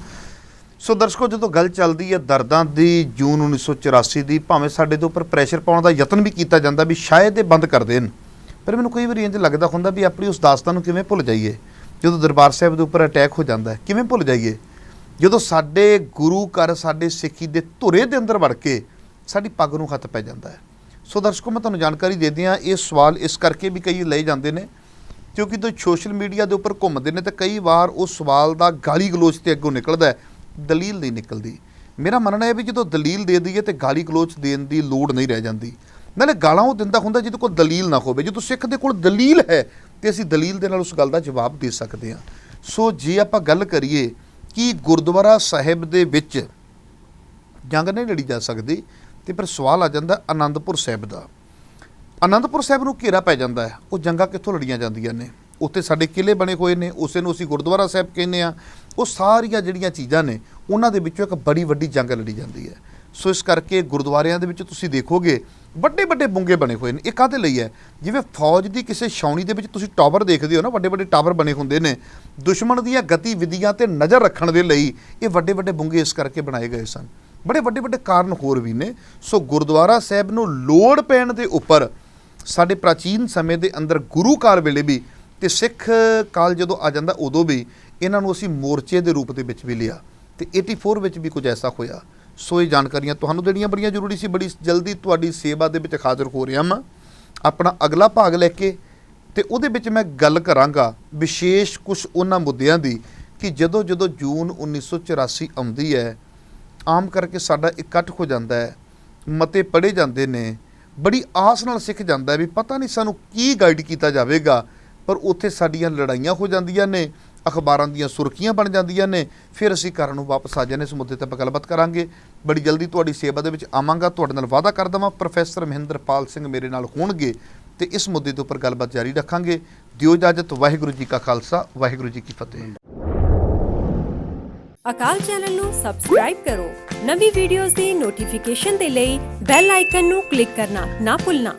ਸੋ ਦਰਸ਼ਕੋ, ਜਦੋਂ ਗੱਲ ਚੱਲਦੀ ਹੈ ਦਰਦਾਂ ਦੀ ਜੂਨ 1984 ਦੀ, ਭਾਵੇਂ ਸਾਡੇ ਦੇ ਉੱਪਰ ਪ੍ਰੈਸ਼ਰ ਪਾਉਣ ਦਾ ਯਤਨ ਵੀ ਕੀਤਾ ਜਾਂਦਾ ਵੀ ਸ਼ਾਇਦ ਇਹ ਬੰਦ ਕਰ ਦੇਣ, ਪਰ ਮੈਨੂੰ ਕਈ ਵਾਰੀ ਇੰਝ ਲੱਗਦਾ ਹੁੰਦਾ ਵੀ ਆਪਣੀ ਉਸ ਦਾਸਤਾਨ ਨੂੰ ਕਿਵੇਂ ਭੁੱਲ ਜਾਈਏ। ਜਦੋਂ ਦਰਬਾਰ ਸਾਹਿਬ ਦੇ ਉੱਪਰ ਅਟੈਕ ਹੋ ਜਾਂਦਾ ਹੈ, ਕਿਵੇਂ ਭੁੱਲ ਜਾਈਏ। ਜਦੋਂ ਸਾਡੇ ਗੁਰੂ ਘਰ, ਸਾਡੇ ਸਿੱਖੀ ਦੇ ਧੁਰੇ ਦੇ ਅੰਦਰ ਵੜ ਕੇ ਸਾਡੀ ਪੱਗ ਨੂੰ ਹੱਥ ਪੈ ਜਾਂਦਾ ਹੈ। ਸੋ ਦਰਸ਼ਕੋ, ਮੈਂ ਤੁਹਾਨੂੰ ਜਾਣਕਾਰੀ ਦੇ ਦਿਆਂ, ਇਹ ਸਵਾਲ ਇਸ ਕਰਕੇ ਵੀ ਕਈ ਲਏ ਜਾਂਦੇ ਨੇ ਕਿਉਂਕਿ ਜਦੋਂ ਸੋਸ਼ਲ ਮੀਡੀਆ ਦੇ ਉੱਪਰ ਘੁੰਮਦੇ ਨੇ ਤਾਂ ਕਈ ਵਾਰ ਉਸ ਸਵਾਲ ਦਾ ਗਾਲੀ ਗਲੋਚ ਤੇ ਅੱਗੋਂ ਨਿਕਲਦਾ ਹੈ, ਦਲੀਲ ਨਹੀਂ ਨਿਕਲਦੀ। ਮੇਰਾ ਮੰਨਣਾ ਹੈ ਵੀ ਜਦੋਂ ਦਲੀਲ ਦੇ ਦਈਏ ਤੇ ਗਾਲੀ ਗਲੋਚ ਦੇਣ ਦੀ ਲੋੜ ਨਹੀਂ ਰਹਿ ਜਾਂਦੀ। ਨਾਲੇ ਗਾਲਾਂ ਉਹ ਦਿੰਦਾ ਹੁੰਦਾ ਜਿਹਦੇ ਕੋਲ ਦਲੀਲ ਨਾ ਹੋਵੇ। ਜਦੋਂ ਸਿੱਖ ਦੇ ਕੋਲ ਦਲੀਲ ਹੈ ਤੇ ਅਸੀਂ ਦਲੀਲ ਦੇ ਨਾਲ ਉਸ ਗੱਲ ਦਾ ਜਵਾਬ ਦੇ ਸਕਦੇ ਹਾਂ। ਸੋ ਜੇ ਆਪਾਂ ਗੱਲ ਕਰੀਏ ਕਿ ਗੁਰਦੁਆਰਾ ਸਾਹਿਬ ਦੇ ਵਿੱਚ ਜੰਗ ਨਹੀਂ ਲੜੀ ਜਾ ਸਕਦੀ, ਤੇ ਫਿਰ ਸਵਾਲ ਆ ਜਾਂਦਾ ਆਨੰਦਪੁਰ ਸਾਹਿਬ ਦਾ। ਆਨੰਦਪੁਰ ਸਾਹਿਬ ਨੂੰ ਘੇਰਾ ਪੈ ਜਾਂਦਾ ਹੈ, ਉਹ ਜੰਗਾਂ ਕਿੱਥੋਂ ਲੜੀਆਂ ਜਾਂਦੀਆਂ ਨੇ? ਉੱਥੇ ਸਾਡੇ ਕਿਲੇ ਬਣੇ ਹੋਏ ਨੇ, ਉਸੇ ਨੂੰ ਅਸੀਂ ਗੁਰਦੁਆਰਾ ਸਾਹਿਬ ਕਹਿੰਦੇ ਹਾਂ। ਉਹ ਸਾਰੀਆਂ ਜਿਹੜੀਆਂ ਚੀਜ਼ਾਂ ਨੇ ਉਹਨਾਂ ਦੇ ਵਿੱਚੋਂ ਇੱਕ ਬੜੀ ਵੱਡੀ ਜੰਗ ਲੜੀ ਜਾਂਦੀ ਹੈ। ਸੋ ਇਸ ਕਰਕੇ ਗੁਰਦੁਆਰਿਆਂ ਦੇ ਵਿੱਚ ਤੁਸੀਂ ਦੇਖੋਗੇ ਵੱਡੇ ਵੱਡੇ ਬੁੰਗੇ ਬਣੇ ਹੋਏ ਨੇ। ਇਹ ਕਾਹਦੇ ਲਈ ਹੈ? ਜਿਵੇਂ ਫੌਜ ਦੀ ਕਿਸੇ ਛਾਉਣੀ ਦੇ ਵਿੱਚ ਤੁਸੀਂ ਟਾਵਰ ਦੇਖਦੇ ਹੋ ਨਾ, ਵੱਡੇ ਵੱਡੇ ਟਾਵਰ ਬਣੇ ਹੁੰਦੇ ਨੇ ਦੁਸ਼ਮਣ ਦੀਆਂ ਗਤੀਵਿਧੀਆਂ ਤੇ ਨਜ਼ਰ ਰੱਖਣ ਦੇ ਲਈ। ਇਹ ਵੱਡੇ ਵੱਡੇ ਬੁੰਗੇ ਇਸ ਕਰਕੇ ਬਣਾਏ ਗਏ ਸਨ। ਬੜੇ ਵੱਡੇ ਵੱਡੇ ਕਾਰਨ ਹੋਰ ਵੀ ਨੇ। ਸੋ ਗੁਰਦੁਆਰਾ ਸਾਹਿਬ ਨੂੰ ਲੋੜ ਪੈਣ ਦੇ ਉੱਪਰ ਸਾਡੇ ਪ੍ਰਾਚੀਨ ਸਮੇਂ ਦੇ ਅੰਦਰ ਗੁਰੂ ਕਾਲ ਵੇਲੇ ਵੀ ਤੇ ਸਿੱਖ ਕਾਲ ਜਦੋਂ ਆ ਜਾਂਦਾ ਉਦੋਂ ਵੀ ਇਹਨਾਂ ਨੂੰ ਅਸੀਂ ਮੋਰਚੇ ਦੇ ਰੂਪ ਦੇ ਵਿੱਚ ਵੀ ਲਿਆ, ਤੇ 84 ਵਿੱਚ ਵੀ ਕੁਝ ਐਸਾ ਹੋਇਆ। ਸੋ ਇਹ ਜਾਣਕਾਰੀਆਂ ਤੁਹਾਨੂੰ ਦੇਣੀਆਂ ਬੜੀਆਂ ਜ਼ਰੂਰੀ ਸੀ। ਬੜੀ ਜਲਦੀ ਤੁਹਾਡੀ ਸੇਵਾ ਦੇ ਵਿੱਚ ਹਾਜ਼ਰ ਹੋ ਰਿਹਾ ਮੈਂ ਆਪਣਾ ਅਗਲਾ ਭਾਗ ਲੈ ਕੇ, ਤੇ ਉਹਦੇ ਵਿੱਚ ਮੈਂ ਗੱਲ ਕਰਾਂਗਾ ਵਿਸ਼ੇਸ਼ ਕੁਝ ਉਹਨਾਂ ਮੁੱਦਿਆਂ ਦੀ ਕਿ ਜਦੋਂ ਜਦੋਂ ਜੂਨ 1984 ਆਉਂਦੀ ਹੈ, ਆਮ ਕਰਕੇ ਸਾਡਾ ਇਕੱਠ ਹੋ ਜਾਂਦਾ ਹੈ, ਮਤੇ ਪੜ੍ਹੇ ਜਾਂਦੇ ਨੇ, ਬੜੀ ਆਸ ਨਾਲ ਸਿੱਖ ਜਾਂਦਾ ਹੈ ਵੀ ਪਤਾ ਨਹੀਂ ਸਾਨੂੰ ਕੀ ਗਾਈਡ ਕੀਤਾ ਜਾਵੇਗਾ, ਪਰ ਉੱਥੇ ਸਾਡੀਆਂ ਲੜਾਈਆਂ ਹੋ ਜਾਂਦੀਆਂ ਨੇ, ਅਖਬਾਰਾਂ ਦੀਆਂ ਸੁਰਖੀਆਂ ਬਣ ਜਾਂਦੀਆਂ ਨੇ। ਫਿਰ ਅਸੀਂ ਘਰ ਨੂੰ ਵਾਪਸ ਆ ਜਾਂਦੇ। ਇਸ ਮੁੱਦੇ 'ਤੇ ਆਪਾਂ ਗੱਲਬਾਤ ਕਰਾਂਗੇ। ਬੜੀ ਜਲਦੀ ਤੁਹਾਡੀ ਸੇਵਾ ਦੇ ਵਿੱਚ ਆਵਾਂਗਾ। ਤੁਹਾਡੇ ਨਾਲ ਵਾਅਦਾ ਕਰ ਦੇਵਾਂ ਪ੍ਰੋਫੈਸਰ ਮਹਿੰਦਰਪਾਲ ਸਿੰਘ ਮੇਰੇ ਨਾਲ ਹੋਣਗੇ ਤੇ ਇਸ ਮੁੱਦੇ ਦੇ ਉੱਪਰ ਗੱਲਬਾਤ ਜਾਰੀ ਰੱਖਾਂਗੇ। ਦਿਓ ਇਜਾਜ਼ਤ। ਵਾਹਿਗੁਰੂ ਜੀ ਕਾ ਖਾਲਸਾ, ਵਾਹਿਗੁਰੂ ਜੀ ਕੀ ਫਤਿਹ। ਅਕਾਲ ਚੈਨਲ ਨੂੰ ਸਬਸਕ੍ਰਾਈਬ ਕਰੋ। ਨਵੀਂ ਵੀਡੀਓਜ਼ ਦੀ ਨੋਟੀਫਿਕੇਸ਼ਨ ਦੇ ਲਈ ਬੈਲ ਆਈਕਨ ਨੂੰ ਕਲਿੱਕ ਕਰਨਾ ਨਾ ਭੁੱਲਣਾ।